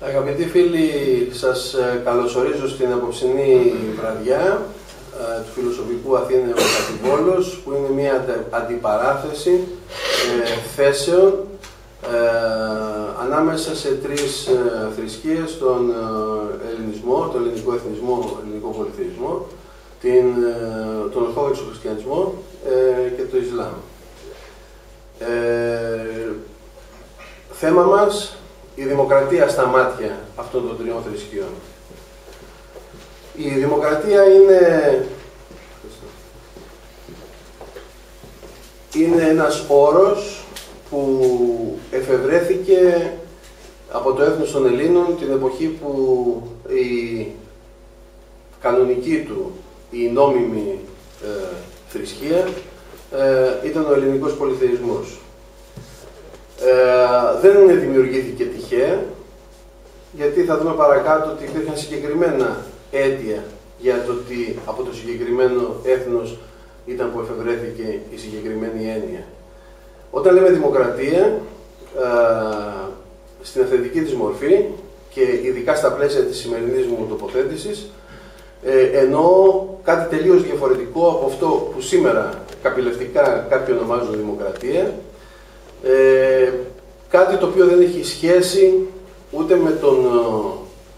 Αγαπητοί φίλοι, σας καλωσορίζω στην απόψινή βραδιά του Φιλοσοφικού Αθήνεου Κατηβόλος, που είναι μια αντιπαράθεση θέσεων ανάμεσα σε τρεις θρησκείες: τον ελληνισμό, τον ελληνικό εθνισμό, τον ελληνικό πολυθεϊσμό, τον Ορθόδοξο Χριστιανισμό και το Ισλάμ. Θέμα μας: η δημοκρατία στα μάτια αυτών των τριών θρησκειών. Η δημοκρατία είναι ένας όρος που εφευρέθηκε από το έθνος των Ελλήνων την εποχή που η κανονική του, η νόμιμη θρησκεία ήταν ο ελληνικός πολυθεϊσμός. Δεν δημιουργήθηκε τυχαία, γιατί θα δούμε παρακάτω ότι υπήρχαν συγκεκριμένα αίτια για το ότι από το συγκεκριμένο έθνος ήταν που εφευρέθηκε η συγκεκριμένη έννοια. Όταν λέμε δημοκρατία, στην αυθεντική της μορφή και ειδικά στα πλαίσια της σημερινής μου τοποθέτησης, εννοώ κάτι τελείως διαφορετικό από αυτό που σήμερα καπηλευτικά κάποιοι ονομάζουν δημοκρατία, κάτι το οποίο δεν έχει σχέση ούτε με τον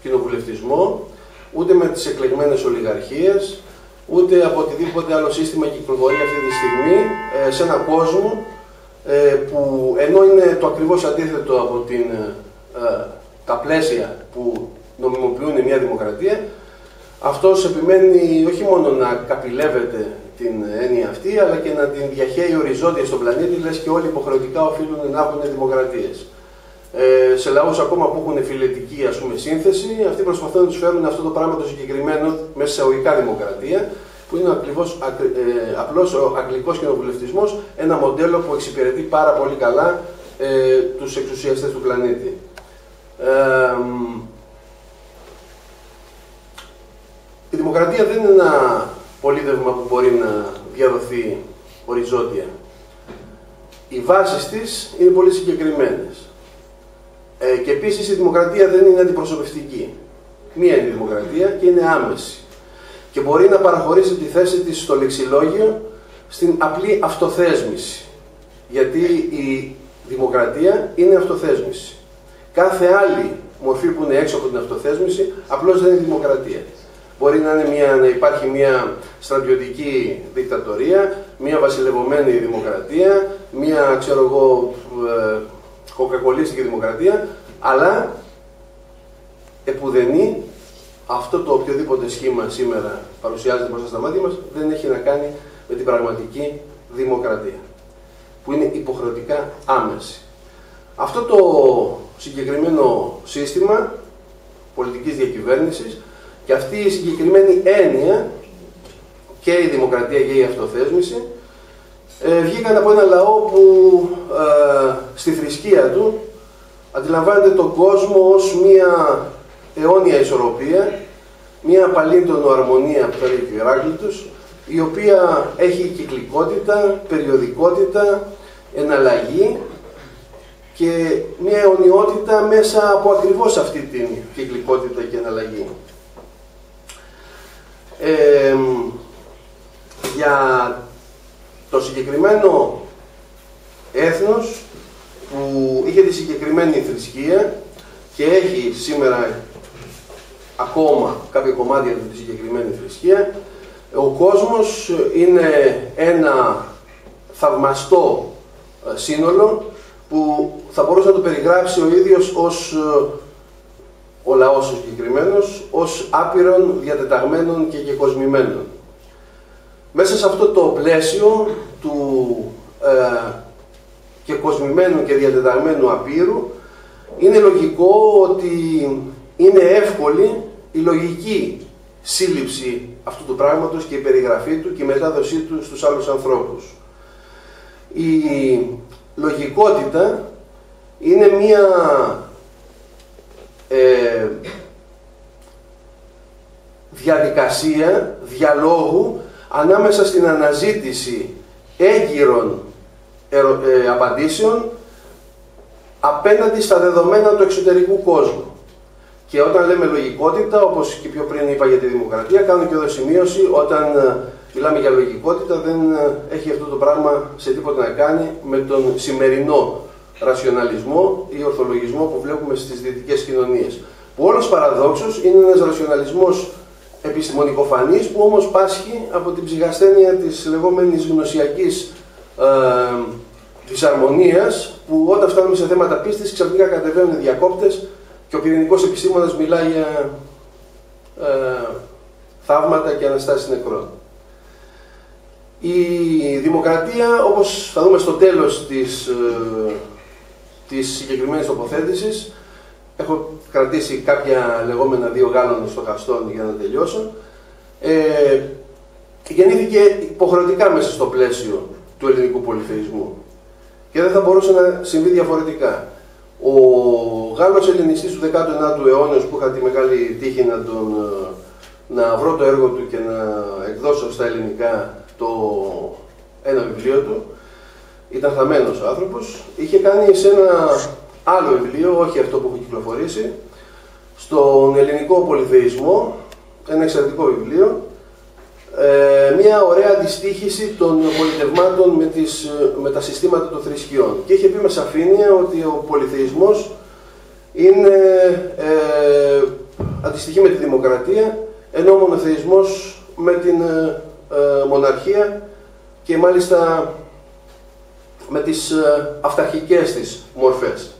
κοινοβουλευτισμό, ούτε με τις εκλεγμένες ολιγαρχίες, ούτε από οτιδήποτε άλλο σύστημα κυκλοφορεί αυτή τη στιγμή σε έναν κόσμο που ενώ είναι το ακριβώς αντίθετο από τα πλαίσια που νομιμοποιούν μια δημοκρατία, αυτός επιμένει όχι μόνο να καπηλεύεται την έννοια αυτή, αλλά και να την διαχέει οριζόντια στον πλανήτη, λες και όλοι υποχρεωτικά οφείλουν να έχουν δημοκρατίες. Σε λαούς ακόμα που έχουν φιλετική, ας πούμε, σύνθεση, αυτοί προσπαθούν να τους φέρουν αυτό το πράγμα το συγκεκριμένο μέσα σε αγωγικά δημοκρατία, που είναι απλώς ο αγγλικός κοινοβουλευτισμός, ένα μοντέλο που εξυπηρετεί πάρα πολύ καλά τους εξουσιαστές του πλανήτη. Η δημοκρατία δεν είναι ένα πολίτευμα που μπορεί να διαδοθεί οριζόντια. Οι βάσεις της είναι πολύ συγκεκριμένες. Και επίσης η δημοκρατία δεν είναι αντιπροσωπευτική. Μία είναι η δημοκρατία και είναι άμεση. Και μπορεί να παραχωρήσει τη θέση της στο λεξιλόγιο στην απλή αυτοθέσμηση. Γιατί η δημοκρατία είναι αυτοθέσμηση. Κάθε άλλη μορφή που είναι έξω από την αυτοθέσμηση απλώς δεν είναι δημοκρατία. Μπορεί να υπάρχει μια στρατιωτική δικτατορία, μια βασιλευωμένη δημοκρατία, μια, ξέρω εγώ, κοκακολίστικη δημοκρατία, αλλά επουδενή αυτό το οποιοδήποτε σχήμα σήμερα παρουσιάζεται μπροστά στα μάτια μας δεν έχει να κάνει με την πραγματική δημοκρατία, που είναι υποχρεωτικά άμεση. Αυτό το συγκεκριμένο σύστημα πολιτικής διακυβέρνησης και αυτή η συγκεκριμένη έννοια, και η δημοκρατία και η αυτοθέσμηση, βγήκαν από ένα λαό που στη θρησκεία του αντιλαμβάνεται τον κόσμο ως μία αιώνια ισορροπία, μία παλίντονο αρμονία που θα λέει και ο Ηράκλειτος, η οποία έχει κυκλικότητα, περιοδικότητα, εναλλαγή και μία αιωνιότητα μέσα από ακριβώς αυτή την κυκλικότητα και εναλλαγή. Για το συγκεκριμένο έθνος που είχε τη συγκεκριμένη θρησκεία και έχει σήμερα ακόμα κάποια κομμάτια από τη συγκεκριμένη θρησκεία, ο κόσμος είναι ένα θαυμαστό σύνολο που θα μπορούσε να το περιγράψει ο ίδιος ως ο λαός ο συγκεκριμένος, ως άπειρον, διατεταγμένων και κεκοσμημένων. Μέσα σε αυτό το πλαίσιο του κεκοσμημένου και διατεταγμένου απείρου, είναι λογικό ότι είναι εύκολη η λογική σύλληψη αυτού του πράγματος και η περιγραφή του και η μετάδοσή του στους άλλους ανθρώπους. Η λογικότητα είναι μία διαδικασία διαλόγου ανάμεσα στην αναζήτηση έγκυρων απαντήσεων απέναντι στα δεδομένα του εξωτερικού κόσμου. Και όταν λέμε λογικότητα, όπως και πιο πριν είπα για τη δημοκρατία, κάνω και εδώ σημείωση, όταν μιλάμε για λογικότητα δεν έχει αυτό το πράγμα σε τίποτα να κάνει με τον σημερινό ρασιοναλισμό ή ορθολογισμό που βλέπουμε στις δυτικές κοινωνίες. Που όλος παραδόξως είναι ένας ρασιοναλισμός επιστημονικοφανής που όμως πάσχει από την ψυχασθένεια της λεγόμενης γνωσιακής δυσαρμονίας, που όταν φτάνουμε σε θέματα πίστης ξαφνικά κατεβαίνουν οι διακόπτες και ο πυρηνικός επιστήμονας μιλάει για θαύματα και αναστάσεις νεκρών. Η δημοκρατία, όπως θα δούμε στο τέλος της συγκεκριμένης τοποθέτησης, έχω κρατήσει κάποια λεγόμενα 2 γάλων στοχαστών για να τελειώσω, γεννήθηκε υποχρεωτικά μέσα στο πλαίσιο του ελληνικού πολυθεϊσμού και δεν θα μπορούσε να συμβεί διαφορετικά. Ο Γάλλος ελληνιστής του 19ου αιώνα, που είχα τη μεγάλη τύχη να βρω το έργο του και να εκδώσω στα ελληνικά ένα βιβλίο του, ήταν χαμένος ο άνθρωπος, είχε κάνει σε ένα άλλο βιβλίο, όχι αυτό που έχω κυκλοφορήσει, στον ελληνικό πολυθεϊσμό, ένα εξαιρετικό βιβλίο, μια ωραία αντιστοίχηση των πολιτευμάτων με τα συστήματα των θρησκειών. Και είχε πει με σαφήνεια ότι ο πολυθεϊσμός αντιστοιχεί με τη δημοκρατία, ενώ ο μονοθεϊσμός με την μοναρχία και μάλιστα με τις αυταρχικές της μορφές.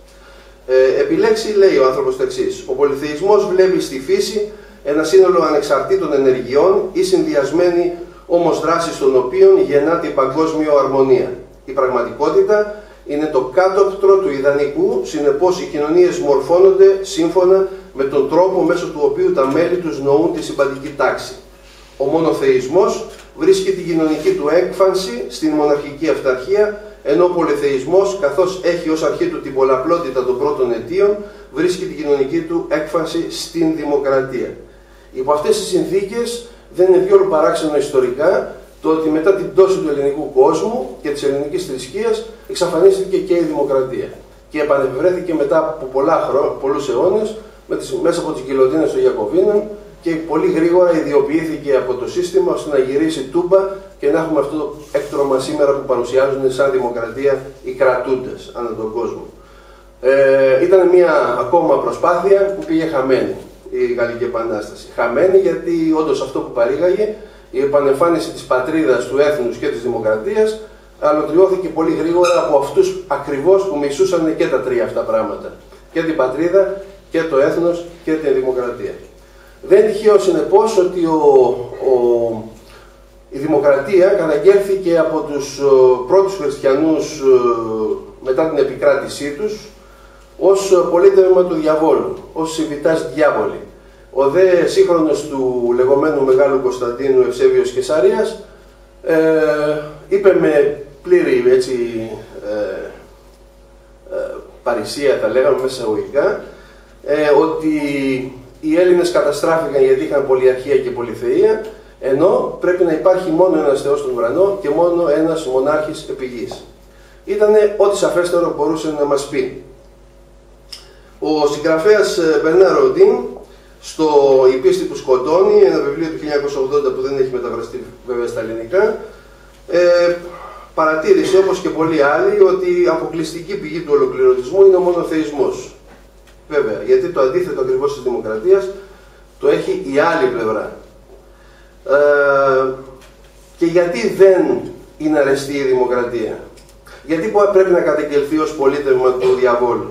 Επιλέξει, λέει ο άνθρωπος το εξής: ο πολυθεϊσμός βλέπει στη φύση ένα σύνολο ανεξαρτήτων ενεργειών ή συνδυασμένη όμως δράση των οποίων γεννάται η παγκόσμια αρμονία. Η πραγματικότητα είναι το κάτωπτρο του ιδανικού, συνεπώς οι κοινωνίες μορφώνονται σύμφωνα με τον τρόπο μέσω του οποίου τα μέλη τους νοούν τη συμπαντική τάξη. Ο μονοθεϊσμός βρίσκει την κοινωνική του έκφανση στην μοναρχική αυταρχία, ενώ ο πολυθεϊσμός, καθώς έχει ως αρχή του την πολλαπλότητα των πρώτων αιτίων, βρίσκει την κοινωνική του έκφανση στην δημοκρατία. Υπό αυτές τις συνθήκες δεν είναι διόλου παράξενο ιστορικά το ότι μετά την πτώση του ελληνικού κόσμου και της ελληνικής θρησκείας εξαφανίστηκε και η δημοκρατία και επανεβρέθηκε μετά από πολλούς αιώνες μέσα από τις γκιλοτίνες των Ιακωβίνων και πολύ γρήγορα ιδιοποιήθηκε από το σύστημα ώστε να γυρίσει τούμπα και να έχουμε αυτό το έκτρωμα σήμερα που παρουσιάζουν σαν δημοκρατία οι κρατούντες ανά τον κόσμο. Ήταν μια ακόμα προσπάθεια που πήγε χαμένη η Γαλλική Επανάσταση. Χαμένη γιατί όντως αυτό που παρήγαγε, η επανεμφάνιση της πατρίδας, του έθνους και της δημοκρατίας, αλωτριώθηκε πολύ γρήγορα από αυτούς ακριβώς που μισούσαν και τα τρία αυτά πράγματα. Και την πατρίδα και το έθνος και την δημοκρατία. Δεν είναι τυχαίο συνεπώς ότι η δημοκρατία καταγγέλθηκε από τους πρώτους χριστιανούς μετά την επικράτησή τους ως πολίτευμα του διαβόλου, ως civitas diaboli. Ο δε σύγχρονος του λεγόμενου Μεγάλου Κωνσταντίνου Ευσέβιος Κεσαρίας είπε με πλήρη παρησία, θα λέγαμε μέσα εισαγωγικά, ότι οι Έλληνες καταστράφηκαν γιατί είχαν πολυαρχία και πολυθεΐα, ενώ πρέπει να υπάρχει μόνο ένας Θεός στον ουρανό και μόνο ένας μονάρχης επί γης. Ήτανε ό,τι σαφέστερο μπορούσε να μας πει. Ο συγγραφέας Μπερνάρ Ροντίν, στο «Η πίστη που σκοτώνει», ένα βιβλίο του 1980 που δεν έχει μεταφραστεί βέβαια στα ελληνικά, παρατήρησε, όπως και πολλοί άλλοι, ότι η αποκλειστική πηγή του ολοκληρωτισμού είναι ο μονοθεϊσμός. Βέβαια, γιατί το αντίθετο ακριβώς της δημοκρατίας το έχει η άλλη πλευρά. Και γιατί δεν είναι αρεστή η δημοκρατία? Γιατί πρέπει να καταγγελθεί ως πολίτευμα του διαβόλου?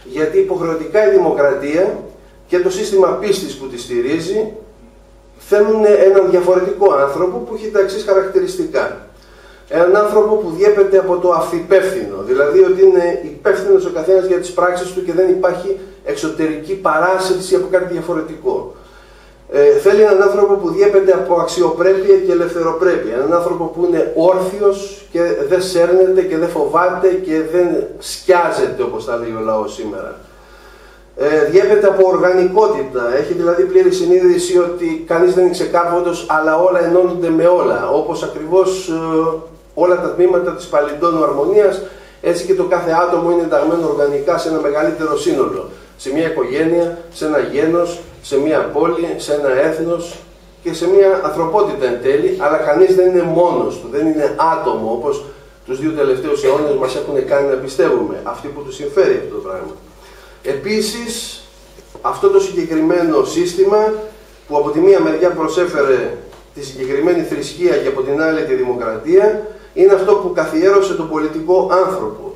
Γιατί υποχρεωτικά η δημοκρατία και το σύστημα πίστης που τη στηρίζει θέλουν έναν διαφορετικό άνθρωπο που έχει τα εξής χαρακτηριστικά. Έναν άνθρωπο που διέπεται από το αυθυπεύθυνο, δηλαδή ότι είναι υπεύθυνος ο καθένας για τις πράξεις του και δεν υπάρχει εξωτερική παράσυρση από κάτι διαφορετικό. Θέλει έναν άνθρωπο που διέπεται από αξιοπρέπεια και ελευθεροπρέπεια. Έναν άνθρωπο που είναι όρθιος και δεν σέρνεται και δεν φοβάται και δεν σκιάζεται, όπως θα λέει ο λαός σήμερα. Διέπεται από οργανικότητα. Έχει δηλαδή πλήρη συνείδηση ότι κανείς δεν είναι ξεκάρβοντος, αλλά όλα ενώνονται με όλα. Όπως ακριβώς όλα τα τμήματα της παλιντώνου αρμονίας, έτσι και το κάθε άτομο είναι ενταγμένο οργανικά σε ένα μεγαλύτερο σύνολο. σε μια οικογένεια, σε ένα γένος, σε μια πόλη, σε ένα έθνος και σε μια ανθρωπότητα εν τέλει, αλλά κανείς δεν είναι μόνος του, δεν είναι άτομο, όπως τους 2 τελευταίους αιώνες μας έχουν κάνει να πιστεύουμε, αυτοί που τους συμφέρει αυτό το πράγμα. Επίσης, αυτό το συγκεκριμένο σύστημα που από τη μία μεριά προσέφερε τη συγκεκριμένη θρησκεία και από την άλλη τη δημοκρατία, είναι αυτό που καθιέρωσε τον πολιτικό άνθρωπο.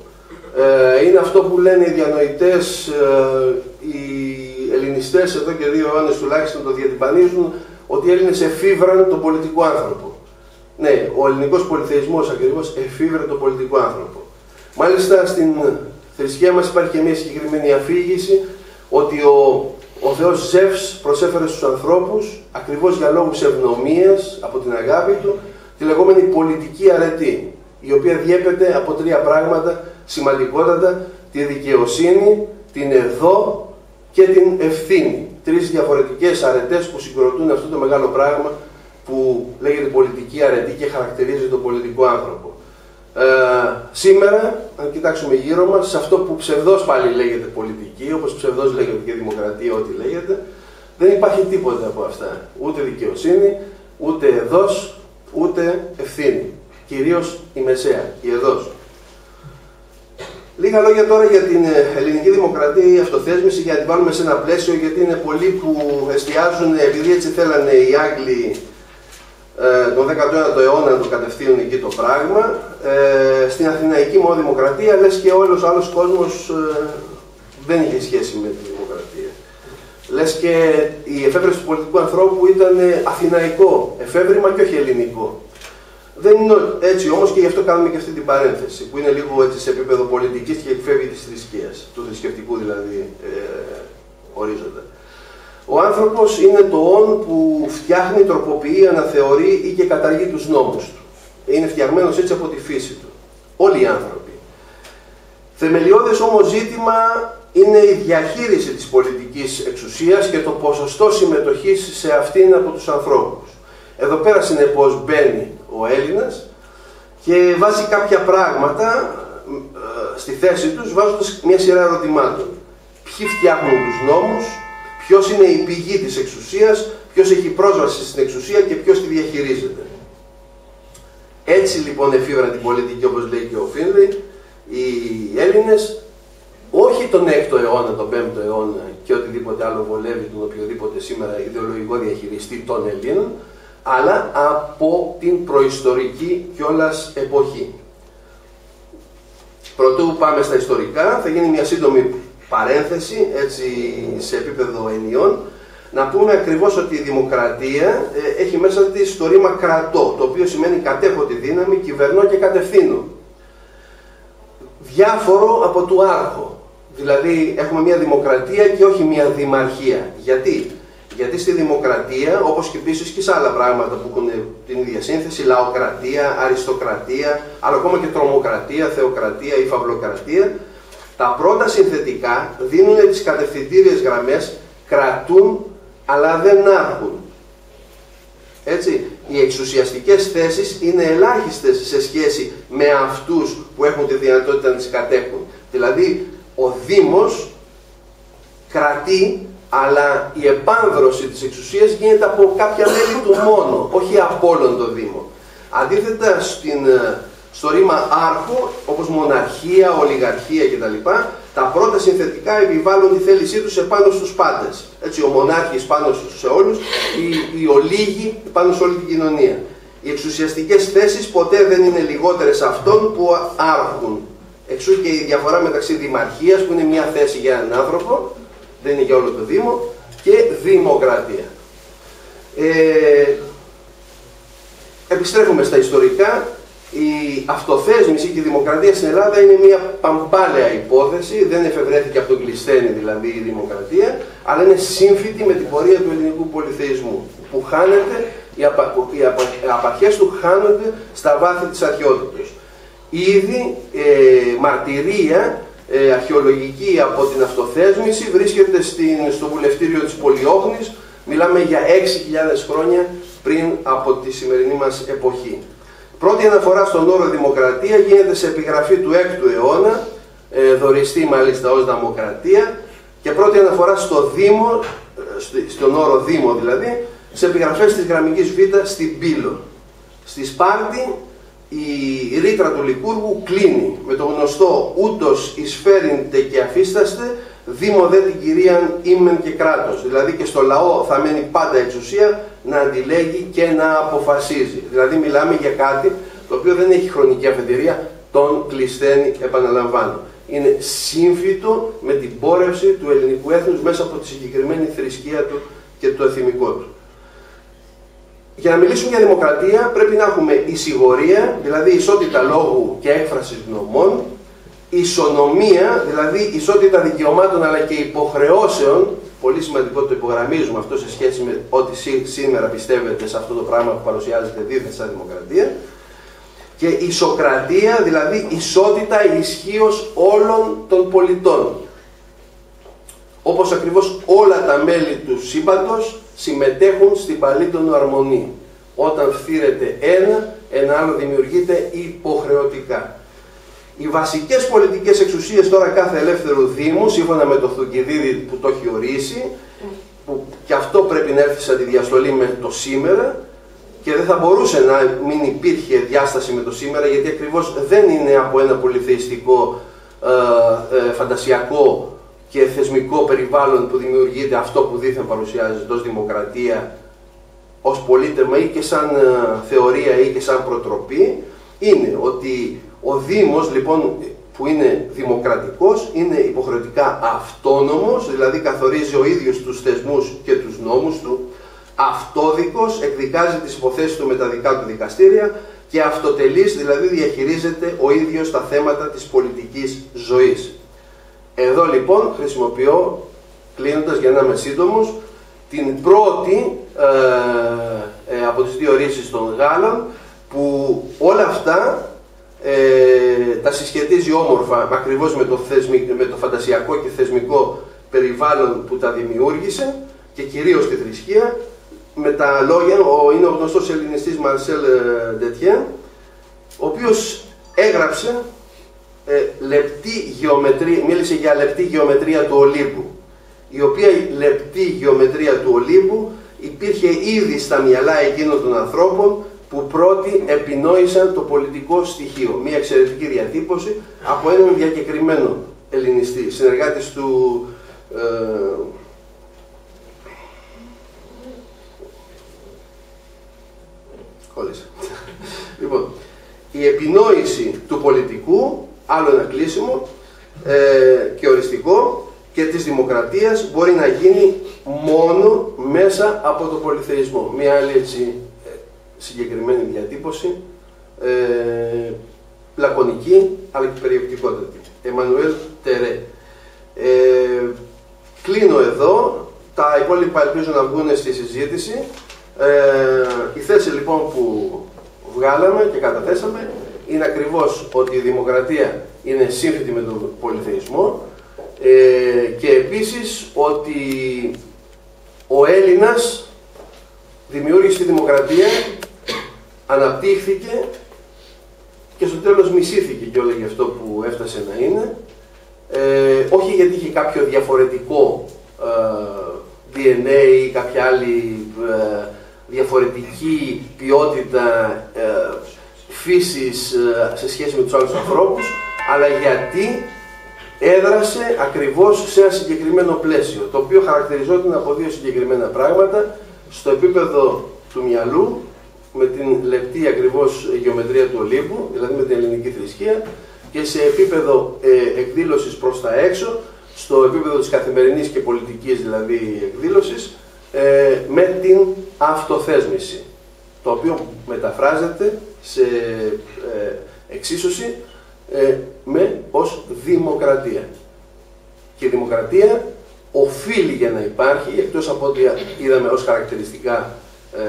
Είναι αυτό που λένε οι διανοητές, οι ελληνιστές εδώ και 2 αιώνες τουλάχιστον το διατυπανίζουν, ότι οι Έλληνες εφήβραν τον πολιτικό άνθρωπο. Ναι, ο ελληνικός πολυθεϊσμός ακριβώς εφήβρε τον πολιτικό άνθρωπο. Μάλιστα στην θρησκεία μας υπάρχει και μια συγκεκριμένη αφήγηση ότι ο Θεός Ζεύς προσέφερε στους ανθρώπους, ακριβώς για λόγους ευνομίας, από την αγάπη του, τη λεγόμενη πολιτική αρετή, η οποία διέπεται από 3 πράγματα σημαντικότατα: τη δικαιοσύνη, την εδώ και την ευθύνη. 3 διαφορετικές αρετές που συγκροτούν αυτό το μεγάλο πράγμα που λέγεται πολιτική αρετή και χαρακτηρίζει τον πολιτικό άνθρωπο. Σήμερα, αν κοιτάξουμε γύρω μας, σε αυτό που ψευδώς πάλι λέγεται πολιτική, όπως ψευδώς λέγεται και δημοκρατία, ό,τι λέγεται, δεν υπάρχει τίποτα από αυτά. Ούτε δικαιοσύνη, ούτε εδώς, ούτε ευθύνη. Κυρίως η μεσαία, η εδώς. Λίγα λόγια τώρα για την ελληνική δημοκρατία ή αυτοθέσμηση, για να την βάλουμε σε ένα πλαίσιο, γιατί είναι πολλοί που εστιάζουν, επειδή έτσι θέλανε οι Άγγλοι τον 19ο αιώνα να το κατευθύνουν εκεί το πράγμα, στην Αθηναϊκή μόνο δημοκρατία, λες και όλος ο άλλος κόσμος δεν είχε σχέση με τη δημοκρατία. Λες και η εφεύρεση του πολιτικού ανθρώπου ήταν αθηναϊκό εφεύρημα και όχι ελληνικό. Δεν είναι έτσι όμως, και γι' αυτό κάνουμε και αυτή την παρένθεση, που είναι λίγο έτσι σε επίπεδο πολιτικής και εκφεύγει της θρησκείας, του θρησκευτικού δηλαδή ορίζοντα. Ο άνθρωπος είναι το όν που φτιάχνει, τροποποιεί, αναθεωρεί ή και καταργεί τους νόμους του. Είναι φτιαγμένος έτσι από τη φύση του. Όλοι οι άνθρωποι. Θεμελιώδες όμως ζήτημα είναι η διαχείριση της πολιτικής εξουσίας και το ποσοστό συμμετοχής σε αυτήν από τους ανθρώπους. Εδώ πέρα συνεπώς μπαίνει ο Έλληνας και βάζει κάποια πράγματα στη θέση τους, βάζοντας μια σειρά ερωτημάτων. Ποιοι φτιάχνουν τους νόμους, ποιος είναι η πηγή της εξουσίας, ποιος έχει πρόσβαση στην εξουσία και ποιος τη διαχειρίζεται. Έτσι λοιπόν εφήβραν την πολιτική, όπως λέει και ο Φίνλεϊ, οι Έλληνες, όχι τον 6ο αιώνα, τον 5ο αιώνα και οτιδήποτε άλλο βολεύει τον οποιοδήποτε σήμερα ιδεολογικό διαχειριστή των Ελλήνων, αλλά από την προϊστορική κιόλας εποχή. Πρωτού πάμε στα ιστορικά, θα γίνει μια σύντομη παρένθεση, έτσι σε επίπεδο ενιών, να πούμε ακριβώς ότι η δημοκρατία έχει μέσα της το ρήμα κρατώ, το οποίο σημαίνει κατέχω τη δύναμη, κυβερνώ και κατευθύνω. Διάφορο από του άρχο. Δηλαδή έχουμε μια δημοκρατία και όχι μια δημαρχία. Γιατί? Γιατί στη δημοκρατία, όπως και επίσης και σε άλλα πράγματα που έχουν την ίδια σύνθεση, λαοκρατία, αριστοκρατία, αλλά ακόμα και τρομοκρατία, θεοκρατία ή φαυλοκρατία, τα πρώτα συνθετικά δίνουν τις κατευθυντήριες γραμμές, κρατούν αλλά δεν άρχουν. Έτσι, οι εξουσιαστικές θέσεις είναι ελάχιστες σε σχέση με αυτούς που έχουν τη δυνατότητα να τις κατέχουν. Δηλαδή, ο Δήμος κρατεί, αλλά η επάνδρωση της εξουσίας γίνεται από κάποια μέλη του μόνο, όχι από όλον το Δήμο. Αντίθετα στο ρήμα άρχο, όπως μοναρχία, ολιγαρχία κτλ., τα πρώτα συνθετικά επιβάλλουν τη θέλησή τους επάνω στους πάντες. Έτσι, ο μονάρχης πάνω σε όλους, οι ολίγοι πάνω σε όλη την κοινωνία. Οι εξουσιαστικές θέσεις ποτέ δεν είναι λιγότερες αυτών που άρχουν. Εξού και η διαφορά μεταξύ δημαρχίας, που είναι μια θέση για έναν άνθρωπο, δεν είναι για όλο το Δήμο, και δημοκρατία. Επιστρέφουμε στα ιστορικά. Η αυτοθέσμηση και η δημοκρατία στην Ελλάδα είναι μια παμπάλαια υπόθεση, δεν εφευρέθηκε από τον Κλεισθένη δηλαδή η δημοκρατία, αλλά είναι σύμφυτη με την πορεία του ελληνικού πολυθεϊσμού, που χάνεται, οι απαρχές του χάνονται στα βάθη της αρχαιότητας. Ήδη μαρτυρία αρχαιολογική από την αυτοθέσμηση βρίσκεται στο βουλευτήριο της Πολιόχνης, μιλάμε για 6.000 χρόνια πριν από τη σημερινή μας εποχή. Πρώτη αναφορά στον όρο δημοκρατία γίνεται σε επιγραφή του 6ου αιώνα, δοριστή μάλιστα ως δημοκρατία, και πρώτη αναφορά στο Δήμο, στον όρο Δήμο δηλαδή, σε επιγραφές της γραμμικής Β στην Πύλο. Στη Σπάρτη η ρήτρα του Λικούργου κλείνει με το γνωστό «ούτως εισφέρειντε και αφίσταστε, Δήμο δε την κυρίαν ήμεν και κράτος». Δηλαδή και στο λαό θα μένει πάντα εξουσία να αντιλέγει και να αποφασίζει. Δηλαδή μιλάμε για κάτι το οποίο δεν έχει χρονική αφετηρία, τον κλεισθένει, επαναλαμβάνω. Είναι σύμφυτο με την πόρευση του ελληνικού έθνους μέσα από τη συγκεκριμένη θρησκεία του και το εθιμικό του. Για να μιλήσουμε για δημοκρατία πρέπει να έχουμε ισιγορία, δηλαδή ισότητα λόγου και έκφρασης γνωμών, ισονομία, δηλαδή ισότητα δικαιωμάτων αλλά και υποχρεώσεων, πολύ σημαντικό το υπογραμμίζουμε αυτό σε σχέση με ό,τι σήμερα πιστεύετε σε αυτό το πράγμα που παρουσιάζεται δίθεν σαν δημοκρατία, και ισοκρατία, δηλαδή ισότητα ισχύως όλων των πολιτών. Όπως ακριβώς όλα τα μέλη του σύμπαντος συμμετέχουν στην παλίτονο αρμονία. Όταν φθήρεται ένα άλλο δημιουργείται υποχρεωτικά. Οι βασικές πολιτικές εξουσίες τώρα κάθε ελεύθερου Δήμου, σύμφωνα με το Θουκυδίδη που το έχει ορίσει, που και αυτό πρέπει να έρθει σε αντιδιαστολή με το σήμερα, και δεν θα μπορούσε να μην υπήρχε διάσταση με το σήμερα, γιατί ακριβώς δεν είναι από ένα πολυθεϊστικό, φαντασιακό και θεσμικό περιβάλλον που δημιουργείται αυτό που δήθεν παρουσιάζεται ως δημοκρατία, ως πολίτευμα ή και σαν θεωρία ή και σαν προτροπή. Είναι ότι ο Δήμος λοιπόν που είναι δημοκρατικός είναι υποχρεωτικά αυτόνομος, δηλαδή καθορίζει ο ίδιος τους θεσμούς και τους νόμους του, αυτόδικος, εκδικάζει τις υποθέσεις του με τα δικά του δικαστήρια και αυτοτελής, δηλαδή διαχειρίζεται ο ίδιος τα θέματα της πολιτικής ζωής. Εδώ λοιπόν χρησιμοποιώ, κλείνοντας για να είμαι σύντομος, την πρώτη από τις δύο ρίσεις των Γάλλων, που όλα αυτά τα συσχετίζει όμορφα ακριβώς με το φαντασιακό και θεσμικό περιβάλλον που τα δημιούργησε και κυρίως τη θρησκεία, με τα λόγια, είναι ο γνωστός ελληνιστής Μαρσέλ Ντετιέν, ο οποίος έγραψε λεπτή γεωμετρία, μίλησε για λεπτή γεωμετρία του Ολύμπου, η οποία λεπτή γεωμετρία του Ολύμπου υπήρχε ήδη στα μυαλά εκείνων των ανθρώπων που πρώτοι επινόησαν το πολιτικό στοιχείο. Μια εξαιρετική διατύπωση από έναν διακεκριμένο ελληνιστή, συνεργάτης του Λοιπόν, η επινόηση του πολιτικού, άλλο ένα κλείσιμο και οριστικό, και της δημοκρατίας μπορεί να γίνει μόνο μέσα από το πολυθεϊσμό. Μια άλλη έτσι συγκεκριμένη διατύπωση, λακωνική αλλά και περιεκτικότατη. Εμμανουέλ Τερέ. Κλείνω εδώ. Τα υπόλοιπα ελπίζω να βγουν στη συζήτηση. Η θέση λοιπόν που βγάλαμε και καταθέσαμε είναι ακριβώς ότι η δημοκρατία είναι σύμφυτη με τον πολυθεϊσμό, και επίσης ότι ο Έλληνας δημιούργησε τη δημοκρατία, αναπτύχθηκε και στο τέλος μισήθηκε και όλο γι' αυτό που έφτασε να είναι, όχι γιατί είχε κάποιο διαφορετικό DNA ή κάποια άλλη διαφορετική ποιότητα φύσης σε σχέση με τους άλλους ανθρώπους, αλλά γιατί έδρασε ακριβώς σε ένα συγκεκριμένο πλαίσιο, το οποίο χαρακτηριζόταν από δύο συγκεκριμένα πράγματα: στο επίπεδο του μυαλού, με την λεπτή ακριβώς γεωμετρία του Ολύμπου, δηλαδή με την ελληνική θρησκεία, και σε επίπεδο εκδήλωσης προς τα έξω, στο επίπεδο της καθημερινής και πολιτικής δηλαδή εκδήλωσης, με την αυτοθέσμηση, το οποίο μεταφράζεται σε εξίσωση ως δημοκρατία. Και η δημοκρατία οφείλει για να υπάρχει, εκτός από ό,τι είδαμε ως χαρακτηριστικά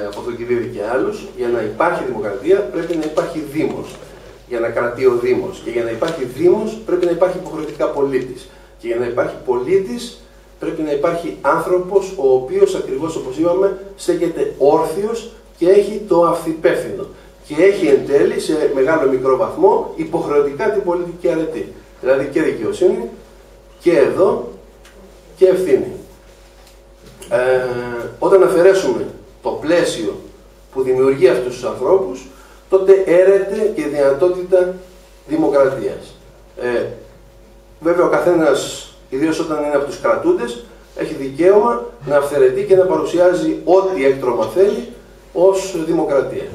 από τον Θουκυδίδη και άλλους, για να υπάρχει δημοκρατία πρέπει να υπάρχει Δήμος, για να κρατεί ο Δήμος. Και για να υπάρχει Δήμος πρέπει να υπάρχει υποχρεωτικά πολίτης. Και για να υπάρχει πολίτης πρέπει να υπάρχει άνθρωπος ο οποίος ακριβώς όπως είπαμε στέκεται όρθιος και έχει το αυθυπεύθυνο. Και έχει εν τέλει σε μεγάλο μικρό βαθμό υποχρεωτικά την πολιτική αρετή. Δηλαδή και δικαιοσύνη και εδώ και ευθύνη. Όταν αφαιρέσουμε το πλαίσιο που δημιουργεί αυτούς τους ανθρώπους, τότε έρεται και η δυνατότητα δημοκρατίας. Βέβαια ο καθένας, ιδίως όταν είναι από τους κρατούντες, έχει δικαίωμα να αυθαιρετεί και να παρουσιάζει ό,τι έκτρωμα θέλει ως δημοκρατία.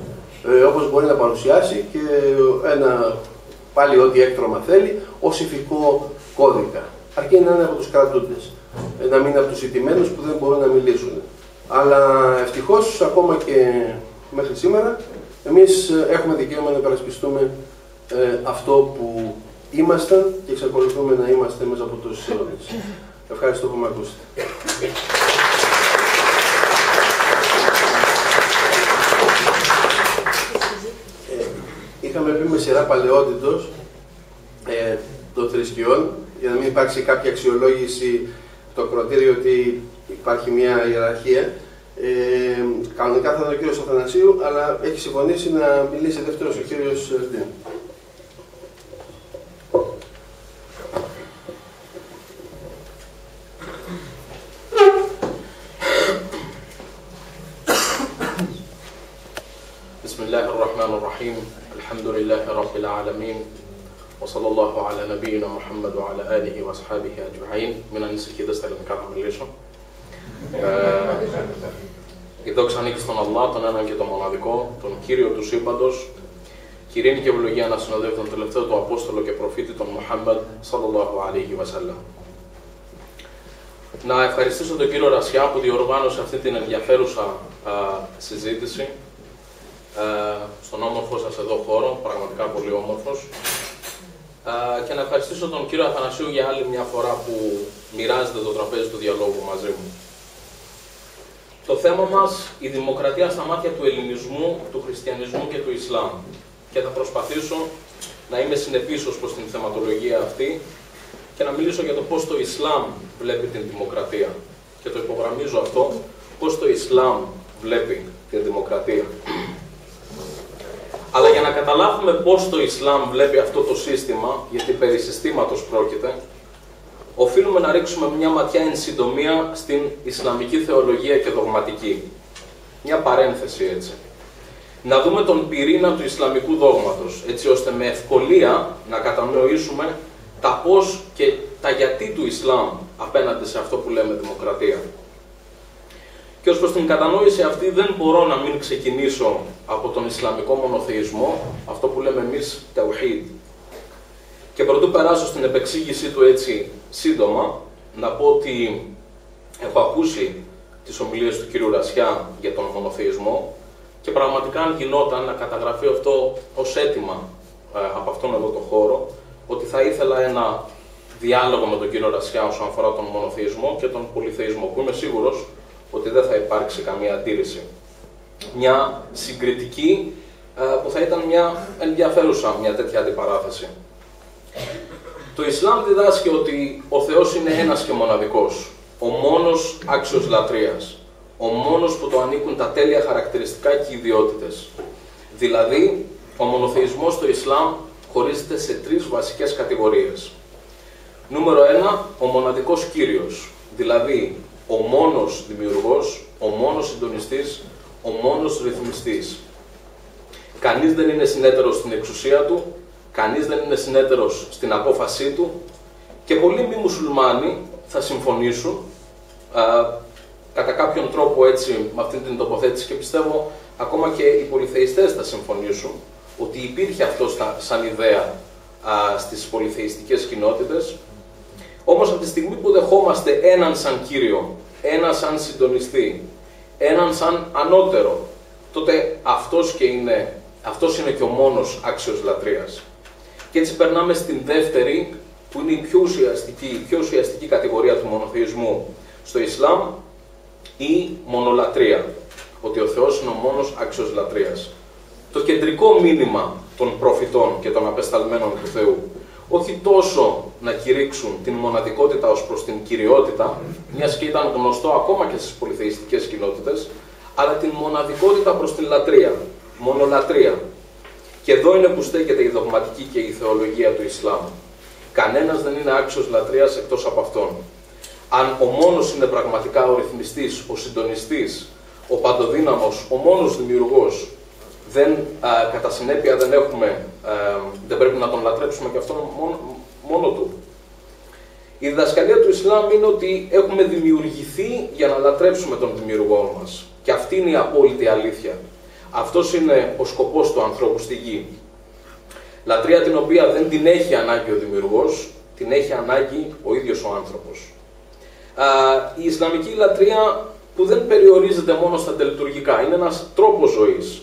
Όπως μπορεί να παρουσιάσει και πάλι ό,τι έκτρωμα θέλει ως ηθικό κώδικα. Αρκεί να είναι από τους κρατούντες, να μην είναι από τους ηττημένους που δεν μπορούν να μιλήσουν. Αλλά ευτυχώς ακόμα και μέχρι σήμερα εμείς έχουμε δικαίωμα να υπερασπιστούμε αυτό που ήμασταν και εξακολουθούμε να είμαστε μέσα από τόσους αιώνες. Ευχαριστώ που με ακούσατε. Είχαμε πει με σειρά παλαιότητος των θρησκειών, για να μην υπάρξει κάποια αξιολόγηση το ακροατήριο ότι υπάρχει μια ιεραρχία. Κανονικά θα ήταν ο κύριος Αθανασίου, αλλά έχει συμφωνήσει να μιλήσει δεύτερος ο κύριος Ντίν. بسم الله الرحمن الرحيم الحمد لله رب العالمين وصلى الله على نبينا محمد وعلى آله وأصحابه أجمعين. Μην ανησυχείτε, στα ελληνικά θα μιλήσω. Η δόξα ανήκει στον Allah, τον έναν και τον μοναδικό, τον Κύριο του Σύμπαντος. Κι ειρήνη και ευλογία να συνοδεύει τον τελευταίο του Απόστολο και προφήτη, τον Μουχάμμαντ sallallahu alaihi wasallam. Να ευχαριστήσω τον κύριο Ρασιά που διοργάνωσε αυτή την ενδιαφέρουσα συζήτηση στον όμορφο σας εδώ χώρο, πραγματικά πολύ όμορφος. Και να ευχαριστήσω τον κύριο Αθανασίου για άλλη μια φορά που μοιράζεται το τραπέζι του διαλόγου μαζί μου. Το θέμα μας, η δημοκρατία στα μάτια του ελληνισμού, του χριστιανισμού και του Ισλάμ. Και θα προσπαθήσω να είμαι συνεπής ως προς την θεματολογία αυτή και να μιλήσω για το πώς το Ισλάμ βλέπει την δημοκρατία. Και το υπογραμμίζω αυτό, πώς το Ισλάμ βλέπει την δημοκρατία. Αλλά για να καταλάβουμε πώς το Ισλάμ βλέπει αυτό το σύστημα, γιατί περί συστήματος πρόκειται, οφείλουμε να ρίξουμε μια ματιά εν συντομία στην Ισλαμική θεολογία και δογματική. Μια παρένθεση έτσι. Να δούμε τον πυρήνα του Ισλαμικού δόγματος, έτσι ώστε με ευκολία να κατανοήσουμε τα πώς και τα γιατί του Ισλάμ απέναντι σε αυτό που λέμε δημοκρατία. Και ως προς την κατανόηση αυτή δεν μπορώ να μην ξεκινήσω από τον Ισλαμικό μονοθεϊσμό, αυτό που λέμε εμείς Ταουჰίδ. Και πρωτού περάσω στην επεξήγησή του έτσι σύντομα, να πω ότι έχω ακούσει τις ομιλίες του κύριου Ρασιά για τον μονοθεϊσμό και πραγματικά αν γινόταν να καταγραφεί αυτό ως αίτημα από αυτόν εδώ το χώρο, ότι θα ήθελα ένα διάλογο με τον κύριο Ρασιά όσον αφορά τον μονοθεϊσμό και τον πολυθεϊσμό, που είμαι σίγουρος ότι δεν θα υπάρξει καμία αντίρρηση. Μια συγκριτική που θα ήταν μια ενδιαφέρουσα, μια τέτοια αντιπαράθεση. Το Ισλάμ διδάσκει ότι ο Θεός είναι ένας και μοναδικός, ο μόνος άξιος λατρείας, ο μόνος που το ανήκουν τα τέλεια χαρακτηριστικά και ιδιότητες. Δηλαδή, ο μονοθεϊσμός στο Ισλάμ χωρίζεται σε τρεις βασικές κατηγορίες. Νούμερο 1, ο μοναδικός Κύριος, δηλαδή ο μόνος δημιουργός, ο μόνος συντονιστής, ο μόνος ρυθμιστής. Κανείς δεν είναι συνέτερος στην εξουσία του, κανείς δεν είναι συνέτερος στην απόφασή του και πολλοί μη μουσουλμάνοι θα συμφωνήσουν κατά κάποιον τρόπο έτσι με αυτή την τοποθέτηση και πιστεύω ακόμα και οι πολυθεϊστές θα συμφωνήσουν ότι υπήρχε αυτό σαν ιδέα στις πολυθεϊστικές κοινότητες. Όμως από τη στιγμή που δεχόμαστε έναν σαν Κύριο, έναν σαν συντονιστή, έναν σαν ανώτερο, τότε αυτός είναι και ο μόνος άξιος λατρείας. Και έτσι περνάμε στην δεύτερη, που είναι η πιο ουσιαστική κατηγορία του μονοθεϊσμού στο Ισλάμ, η μονολατρεία. Ότι ο Θεός είναι ο μόνος άξιος λατρείας. Το κεντρικό μήνυμα των προφητών και των απεσταλμένων του Θεού, όχι τόσο να κηρύξουν την μοναδικότητα ως προς την κυριότητα, μιας και ήταν γνωστό ακόμα και στις πολυθεϊστικές κοινότητες, αλλά την μοναδικότητα προς την λατρεία, μονολατρεία. Και εδώ είναι που στέκεται η δογματική και η θεολογία του Ισλάμ. Κανένας δεν είναι άξιος λατρείας εκτός από αυτόν. αν ο μόνος είναι πραγματικά ο ρυθμιστής, ο συντονιστής, ο παντοδύναμος, ο μόνος δημιουργός, κατά συνέπεια δεν πρέπει να τον λατρέψουμε και αυτόν μόνο του. Η διδασκαλία του Ισλάμ είναι ότι έχουμε δημιουργηθεί για να λατρέψουμε τον δημιουργό μας. Και αυτή είναι η απόλυτη αλήθεια. Αυτός είναι ο σκοπός του ανθρώπου στη γη. Λατρεία την οποία δεν την έχει ανάγκη ο δημιουργός, την έχει ανάγκη ο ίδιος ο άνθρωπος. Η Ισλαμική λατρεία που δεν περιορίζεται μόνο στα τελετουργικά, είναι ένας τρόπος ζωής.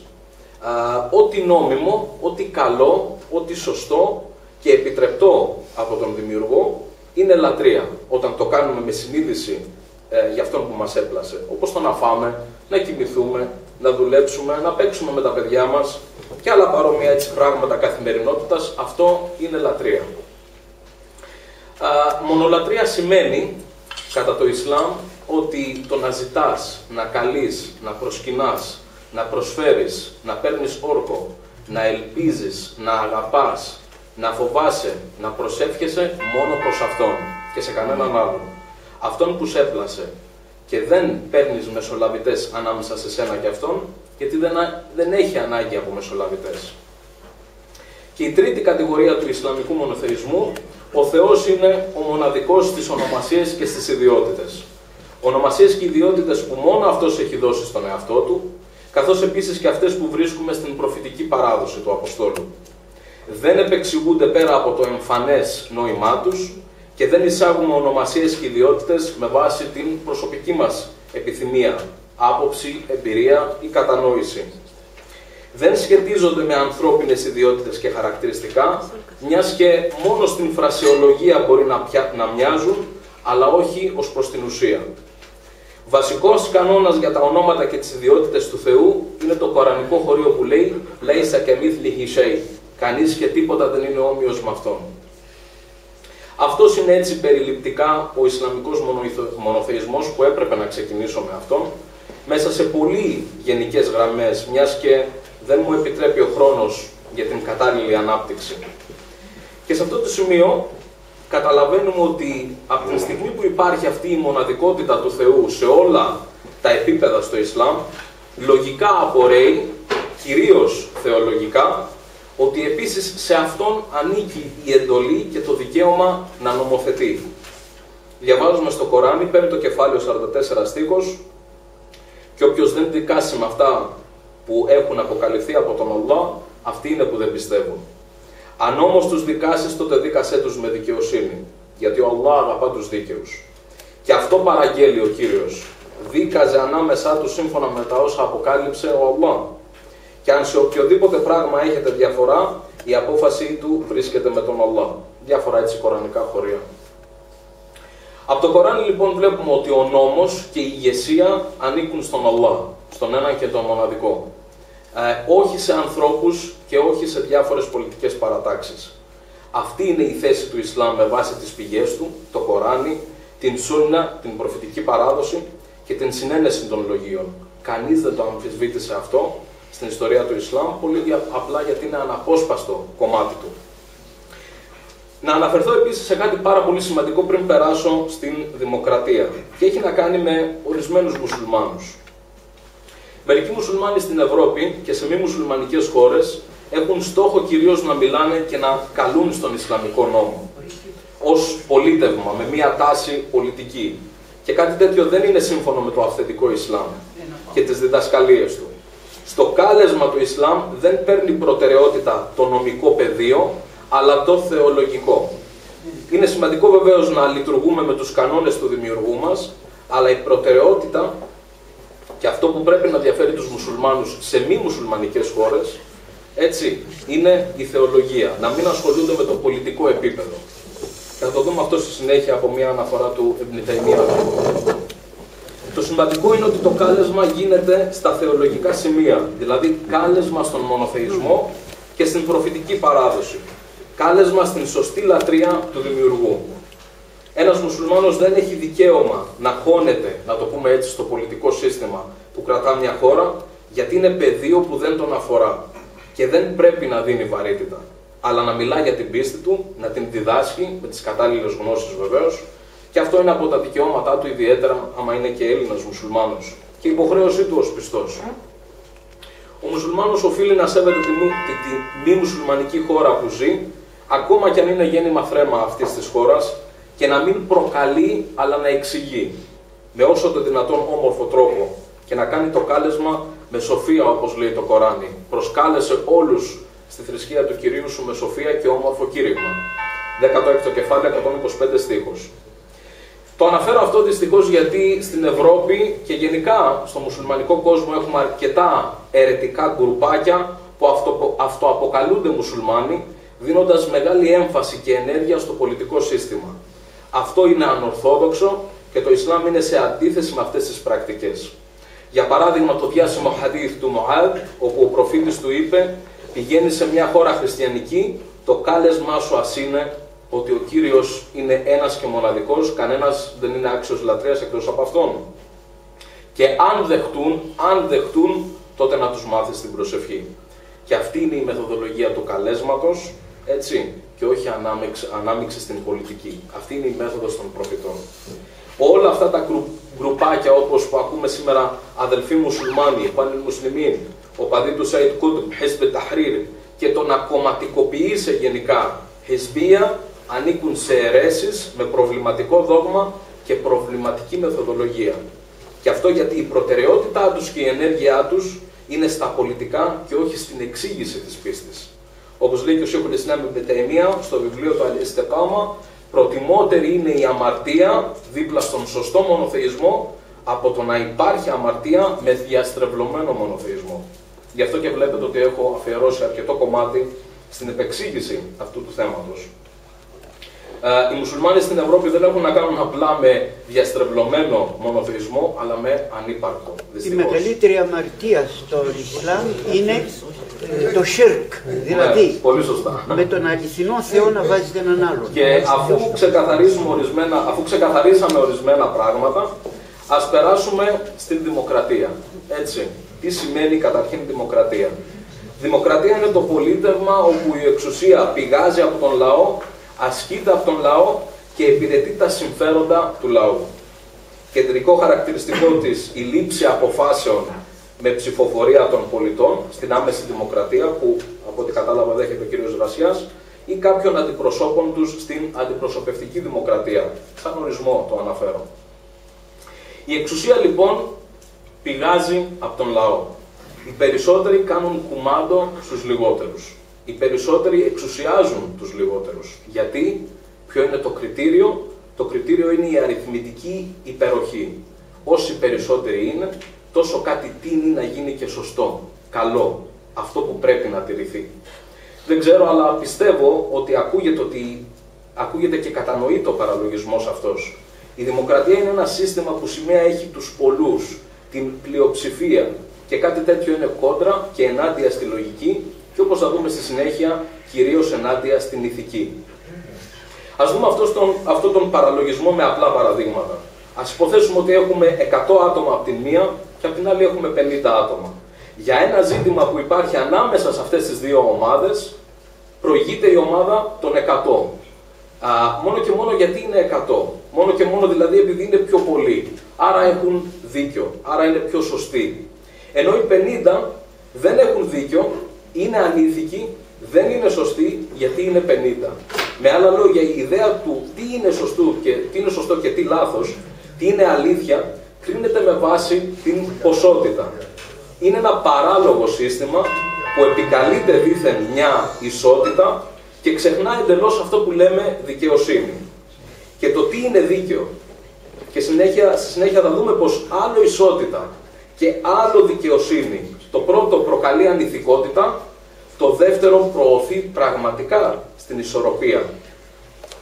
Ό,τι νόμιμο, ό,τι καλό, ό,τι σωστό και επιτρεπτό από τον δημιουργό είναι λατρεία, όταν το κάνουμε με συνείδηση για αυτόν που μας έπλασε. Όπως το να φάμε, να κοιμηθούμε, να δουλέψουμε, να παίξουμε με τα παιδιά μας και άλλα παρόμοια έτσι πράγματα καθημερινότητας, αυτό είναι λατρεία. Μονολατρεία σημαίνει, κατά το Ισλάμ, ότι το να ζητάς, να καλείς, να προσκυνάς, να προσφέρεις, να παίρνεις όρκο, να ελπίζεις, να αγαπάς, να φοβάσαι, να προσεύχεσαι μόνο προς Αυτόν και σε κανέναν άλλον. Αυτόν που σε έπλασε και δεν παίρνεις μεσολαβητές ανάμεσα σε σένα και Αυτόν, γιατί δεν έχει ανάγκη από μεσολαβητές. Και η τρίτη κατηγορία του Ισλαμικού μονοθεϊσμού, ο Θεός είναι ο μοναδικός στις ονομασίες και στις ιδιότητες. Ονομασίες και ιδιότητες που μόνο Αυτός έχει δώσει στον εαυτό Του, καθώς επίσης και αυτές που βρίσκουμε στην προφητική παράδοση του Αποστόλου. Δεν επεξηγούνται πέρα από το εμφανές νόημά τους και δεν εισάγουμε ονομασίες και ιδιότητες με βάση την προσωπική μας επιθυμία, άποψη, εμπειρία ή κατανόηση. Δεν σχετίζονται με ανθρώπινες ιδιότητες και χαρακτηριστικά, μιας και μόνο στην φρασιολογία μπορεί να μοιάζουν, αλλά όχι ως προς την ουσία. Βασικός κανόνας για τα ονόματα και τις ιδιότητες του Θεού είναι το κορανικό χωρίο που λέει «Λέισα και μύθλιχη σέι». Κανείς και τίποτα δεν είναι όμοιος με Αυτόν. Αυτός είναι έτσι περιληπτικά ο Ισλαμικός μονοθεϊσμός που έπρεπε να ξεκινήσω με αυτόν, μέσα σε πολύ γενικές γραμμές, μιας και δεν μου επιτρέπει ο χρόνος για την κατάλληλη ανάπτυξη. Και σε αυτό το σημείο καταλαβαίνουμε ότι από τη στιγμή που υπάρχει αυτή η μοναδικότητα του Θεού σε όλα τα επίπεδα στο Ισλάμ, λογικά απορρέει, κυρίως θεολογικά, ότι επίσης σε Αυτόν ανήκει η εντολή και το δικαίωμα να νομοθετεί. Διαβάζουμε στο Κοράνι, 5ο κεφάλαιο 44 στίχος, και όποιος δεν δικάσει με αυτά που έχουν αποκαλυφθεί από τον Allah, αυτοί είναι που δεν πιστεύουν. Αν όμως τους δικάσεις, τότε δίκασέ τους με δικαιοσύνη, γιατί ο Allah αγαπά τους δίκαιους. Και αυτό παραγγέλει ο Κύριος. Δίκαζε ανάμεσά τους σύμφωνα με τα όσα αποκάλυψε ο Allah. Και αν σε οποιοδήποτε πράγμα έχετε διαφορά, η απόφαση του βρίσκεται με τον Allah. Διάφορα έτσι κορανικά χωρία. Από το Κοράνι λοιπόν βλέπουμε ότι ο νόμος και η ηγεσία ανήκουν στον Allah, στον έναν και τον μοναδικό. Όχι σε ανθρώπους και όχι σε διάφορες πολιτικές παρατάξεις. Αυτή είναι η θέση του Ισλάμ με βάση τις πηγές του, το Κοράνι, την Σούννα, την προφητική παράδοση και την συνένεση των λογίων. Κανείς δεν το αμφισβήτησε αυτό στην ιστορία του Ισλάμ, πολύ απλά γιατί είναι αναπόσπαστο κομμάτι του. Να αναφερθώ επίσης σε κάτι πάρα πολύ σημαντικό πριν περάσω στην δημοκρατία, και έχει να κάνει με ορισμένους μουσουλμάνους. Μερικοί μουσουλμάνοι στην Ευρώπη και σε μη μουσουλμανικές χώρες έχουν στόχο κυρίως να μιλάνε και να καλούν στον Ισλαμικό νόμο ως πολίτευμα, με μία τάση πολιτική. Και κάτι τέτοιο δεν είναι σύμφωνο με το αυθεντικό Ισλάμ και τις διδασκαλίες του. Στο κάλεσμα του Ισλάμ δεν παίρνει προτεραιότητα το νομικό πεδίο, αλλά το θεολογικό. Είναι σημαντικό βεβαίως να λειτουργούμε με τους κανόνες του δημιουργού μας, αλλά η προτεραιότητα και αυτό που πρέπει να διαφέρει τους μουσουλμάνους σε μη μουσουλμανικές χώρες, έτσι, είναι η θεολογία. Να μην ασχολούνται με το πολιτικό επίπεδο. Θα το δούμε αυτό στη συνέχεια από μια αναφορά του Ιμπν Ταϊμία. Το σημαντικό είναι ότι το κάλεσμα γίνεται στα θεολογικά σημεία, δηλαδή κάλεσμα στον μονοθεϊσμό και στην προφητική παράδοση. Κάλεσμα στην σωστή λατρεία του δημιουργού. Ένας μουσουλμάνος δεν έχει δικαίωμα να χώνεται, να το πούμε έτσι, στο πολιτικό σύστημα που κρατά μια χώρα, γιατί είναι πεδίο που δεν τον αφορά και δεν πρέπει να δίνει βαρύτητα, αλλά να μιλά για την πίστη του, να την διδάσκει με τις κατάλληλες γνώσεις βεβαίως, και Και αυτό είναι από τα δικαιώματά του, ιδιαίτερα άμα είναι και Έλληνας μουσουλμάνος. Και η υποχρέωσή του ως πιστός. Ο μουσουλμάνος οφείλει να σέβεται τη μη μουσουλμανική χώρα που ζει, ακόμα και αν είναι γέννημα θρέμα αυτής της χώρας, και να μην προκαλεί, αλλά να εξηγεί, με όσο το δυνατόν όμορφο τρόπο, και να κάνει το κάλεσμα με σοφία, όπως λέει το Κοράνι. Προσκάλεσε όλους στη θρησκεία του Κυρίου σου με σοφία και όμορφο κήρυγμα. 16ο κεφάλαιο, 125 στίχος. Το αναφέρω αυτό δυστυχώς γιατί στην Ευρώπη και γενικά στο μουσουλμανικό κόσμο έχουμε αρκετά αιρετικά γκρουπάκια που αυτοαποκαλούνται μουσουλμάνοι, δίνοντας μεγάλη έμφαση και ενέργεια στο πολιτικό σύστημα. Αυτό είναι ανορθόδοξο και το Ισλάμ είναι σε αντίθεση με αυτές τις πρακτικές. Για παράδειγμα, το διάσημο χαδίθ του Μουάδ, όπου ο προφήτης του είπε: πηγαίνει σε μια χώρα χριστιανική, το κάλεσμά σου ας είναι ότι ο Κύριος είναι ένας και μοναδικός, κανένας δεν είναι άξιος λατρείας εκτός από Αυτόν. Και αν δεχτούν, τότε να τους μάθεις την προσευχή. Και αυτή είναι η μεθοδολογία του καλέσματος, έτσι, και όχι ανάμειξη στην πολιτική. Αυτή είναι η μέθοδος των προφητών. Όλα αυτά τα γκρουπάκια, όπως που ακούμε σήμερα, αδελφοί μουσουλμάνοι, πάνελ μουσλιμίν, ο παδί του Σαϊντ Κούτμπ, Χισμπ Ταχρήρ, και το να κομματικοποιήσει γενικά χισμπία, ανήκουν σε αιρέσεις με προβληματικό δόγμα και προβληματική μεθοδολογία. Και αυτό γιατί η προτεραιότητά τους και η ενέργειά τους είναι στα πολιτικά και όχι στην εξήγηση της πίστης. Όπως λέει και ο Σιχουλ Ισλάμ Ιμπν Ταϊμία στο βιβλίο του Αλ-Ιστιqāmah, προτιμότερη είναι η αμαρτία δίπλα στον σωστό μονοθεϊσμό από το να υπάρχει αμαρτία με διαστρεβλωμένο μονοθεϊσμό. Γι' αυτό και βλέπετε ότι έχω αφιερώσει αρκετό κομμάτι στην επεξήγηση αυτού του θέματος. Οι μουσουλμάνοι στην Ευρώπη δεν έχουν να κάνουν απλά με διαστρεβλωμένο μονοθεϊσμό, αλλά με ανύπαρκτο. Η μεγαλύτερη αμαρτία στο Ισλάμ είναι το σιρκ, δηλαδή πολύ σωστά. Με τον αληθινό Θεό να βάζετε έναν άλλον. Και αφού ξεκαθαρίσαμε ορισμένα πράγματα, ας περάσουμε στην δημοκρατία. Έτσι, τι σημαίνει καταρχήν δημοκρατία? Δημοκρατία είναι το πολίτευμα όπου η εξουσία πηγάζει από τον λαό, ασκείται από τον λαό και υπηρετεί τα συμφέροντα του λαού. Κεντρικό χαρακτηριστικό της η λήψη αποφάσεων με ψηφοφορία των πολιτών στην άμεση δημοκρατία, που από ό,τι κατάλαβα δέχεται ο κύριος Ρασιάς, ή κάποιων αντιπροσώπων τους στην αντιπροσωπευτική δημοκρατία. Σαν ορισμό το αναφέρω. Η εξουσία λοιπόν πηγάζει από τον λαό. Οι περισσότεροι κάνουν κουμάντο στους λιγότερους. Οι περισσότεροι εξουσιάζουν τους λιγότερους. Γιατί? Ποιο είναι το κριτήριο? Το κριτήριο είναι η αριθμητική υπεροχή. Όσοι περισσότεροι είναι, τόσο κάτι τείνει να γίνει και σωστό, καλό, αυτό που πρέπει να τηρηθεί. Δεν ξέρω, αλλά πιστεύω ότι ακούγεται και κατανοείται ο παραλογισμός αυτός. Η δημοκρατία είναι ένα σύστημα που σημαία έχει τους πολλούς, την πλειοψηφία, και κάτι τέτοιο είναι κόντρα και ενάντια στη λογική και, όπως θα δούμε στη συνέχεια, κυρίως ενάντια στην ηθική. Ας δούμε αυτόν τον παραλογισμό με απλά παραδείγματα. Ας υποθέσουμε ότι έχουμε 100 άτομα από την μία και από την άλλη έχουμε 50 άτομα. Για ένα ζήτημα που υπάρχει ανάμεσα σε αυτές τις δύο ομάδες, προηγείται η ομάδα των 100. Μόνο και μόνο γιατί είναι 100. Μόνο και μόνο δηλαδή επειδή είναι πιο πολλοί. Άρα έχουν δίκιο. Άρα είναι πιο σωστοί. Ενώ οι 50 δεν έχουν δίκιο, είναι ανήθικοι, δεν είναι σωστοί γιατί είναι 50. Με άλλα λόγια, η ιδέα του τι είναι σωστό και τι λάθος, τι είναι αλήθεια, κρίνεται με βάση την ποσότητα. Είναι ένα παράλογο σύστημα που επικαλείται δήθεν μια ισότητα και ξεχνά εντελώς αυτό που λέμε δικαιοσύνη. Και το τι είναι δίκαιο. Και στη συνέχεια θα δούμε πως άλλο ισότητα και άλλο δικαιοσύνη. Το πρώτο προκαλεί ανηθικότητα, το δεύτερο προωθεί πραγματικά στην ισορροπία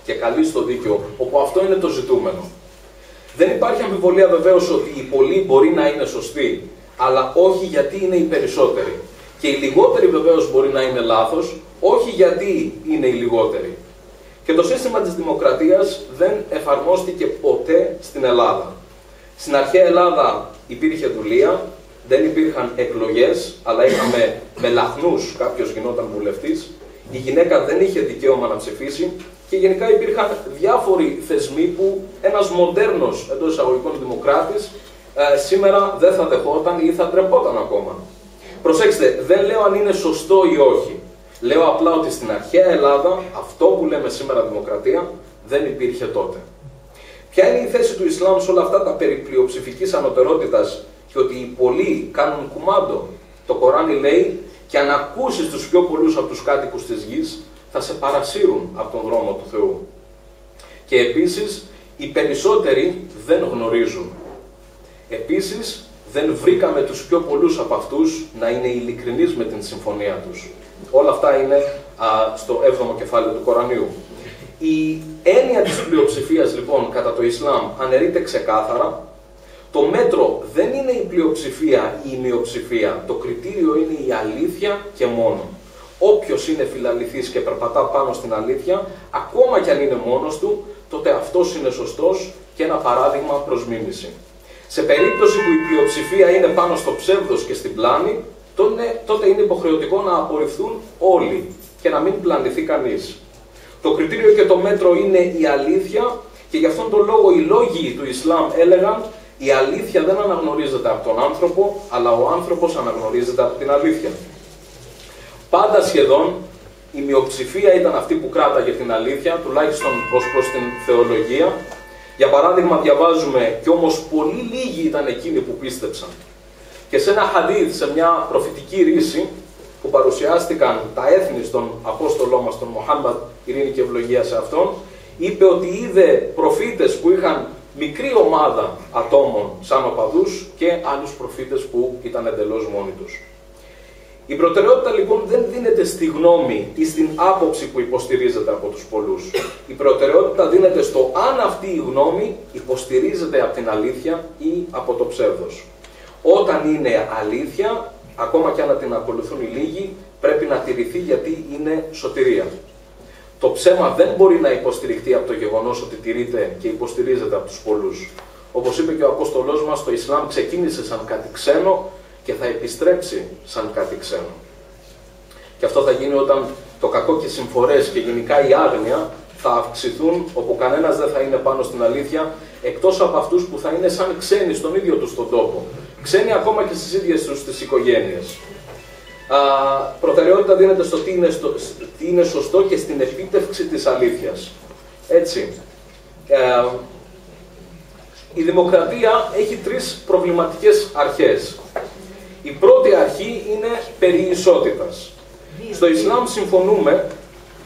και καλεί στο δίκαιο, όπου αυτό είναι το ζητούμενο. Δεν υπάρχει αμφιβολία βεβαίως ότι οι πολλοί μπορεί να είναι σωστοί, αλλά όχι γιατί είναι οι περισσότεροι. Και οι λιγότεροι βεβαίως μπορεί να είναι λάθος, όχι γιατί είναι οι λιγότεροι. Και το σύστημα της δημοκρατίας δεν εφαρμόστηκε ποτέ στην Ελλάδα. Στην αρχαία Ελλάδα υπήρχε δουλεία, δεν υπήρχαν εκλογές, αλλά είχαμε με λαχνούς κάποιος γινόταν βουλευτής. Η γυναίκα δεν είχε δικαίωμα να ψηφίσει και γενικά υπήρχαν διάφοροι θεσμοί που ένας μοντέρνος εντός εισαγωγικών δημοκράτης σήμερα δεν θα δεχόταν ή θα τρεπόταν ακόμα. Προσέξτε, δεν λέω αν είναι σωστό ή όχι. Λέω απλά ότι στην αρχαία Ελλάδα αυτό που λέμε σήμερα δημοκρατία δεν υπήρχε τότε. Ποια είναι η θέση του Ισλάμ σε όλα αυτά τα περί πλειοψηφικής ανωτερότητας και ότι οι πολλοί κάνουν κουμάντο? Το Κοράνι λέει: «Και αν ακούσεις τους πιο πολλούς από τους κάτοικους της γης, θα σε παρασύρουν από τον δρόμο του Θεού». Και επίσης, οι περισσότεροι δεν γνωρίζουν. Επίσης, δεν βρήκαμε τους πιο πολλούς από αυτούς να είναι ειλικρινείς με την συμφωνία τους. Όλα αυτά είναι στο 7ο κεφάλαιο του Κορανίου. Η έννοια της πλειοψηφίας, λοιπόν, κατά το Ισλάμ αναιρείται ξεκάθαρα. Το μέτρο δεν είναι η πλειοψηφία ή η μειοψηφία. Το κριτήριο είναι η αλήθεια και μόνο. Όποιος είναι φιλαληθής και περπατά πάνω στην αλήθεια, ακόμα κι αν είναι μόνος του, τότε αυτός είναι σωστός και ένα παράδειγμα προς μίμηση. Σε περίπτωση που η πλειοψηφία είναι πάνω στο ψεύδος και στην πλάνη, τότε είναι υποχρεωτικό να απορριφθούν όλοι και να μην πλανηθεί κανείς. Το κριτήριο και το μέτρο είναι η αλήθεια και γι' αυτόν τον λόγο οι λόγοι του Ισλάμ έλεγαν: η αλήθεια δεν αναγνωρίζεται από τον άνθρωπο, αλλά ο άνθρωπος αναγνωρίζεται από την αλήθεια. Πάντα σχεδόν η μειοψηφία ήταν αυτή που κράταγε την αλήθεια, τουλάχιστον ως προς την θεολογία. Για παράδειγμα, διαβάζουμε: «Κι όμως πολύ λίγοι ήταν εκείνοι που πίστεψαν». Και σε ένα χαδίθ, σε μια προφητική ρίση που παρουσιάστηκαν τα έθνη στον Απόστολό μας, τον Μωχάμμαντ, ειρήνη και ευλογία σε αυτόν, είπε ότι είδε προφήτες που είχαν μικρή ομάδα ατόμων σαν οπαδούς και άλλους προφήτες που ήταν εντελώς μόνοι τους. Η προτεραιότητα λοιπόν δεν δίνεται στη γνώμη ή στην άποψη που υποστηρίζεται από τους πολλούς. Η προτεραιότητα δίνεται στο αν αυτή η γνώμη υποστηρίζεται από την αλήθεια ή από το ψεύδος. Όταν είναι αλήθεια, ακόμα και αν την ακολουθούν οι λίγοι, πρέπει να τηρηθεί γιατί είναι σωτηρία. Το ψέμα δεν μπορεί να υποστηριχτεί από το γεγονός ότι τηρείται και υποστηρίζεται από τους πολλούς. Όπως είπε και ο Απόστολός μας, το Ισλάμ ξεκίνησε σαν κάτι ξένο και θα επιστρέψει σαν κάτι ξένο. Και αυτό θα γίνει όταν το κακό και οι συμφορές και γενικά η άγνοια θα αυξηθούν, όπου κανένας δεν θα είναι πάνω στην αλήθεια, εκτός από αυτούς που θα είναι σαν ξένοι στον ίδιο τους τον τόπο. Ξένοι ακόμα και στις ίδιες τους τις οικογένειες. Προτεραιότητα δίνεται στο τι είναι σωστό και στην επίτευξη της αλήθειας. Έτσι. Η δημοκρατία έχει τρεις προβληματικές αρχές. Η πρώτη αρχή είναι περί ισότητας. Στο Ισλάμ συμφωνούμε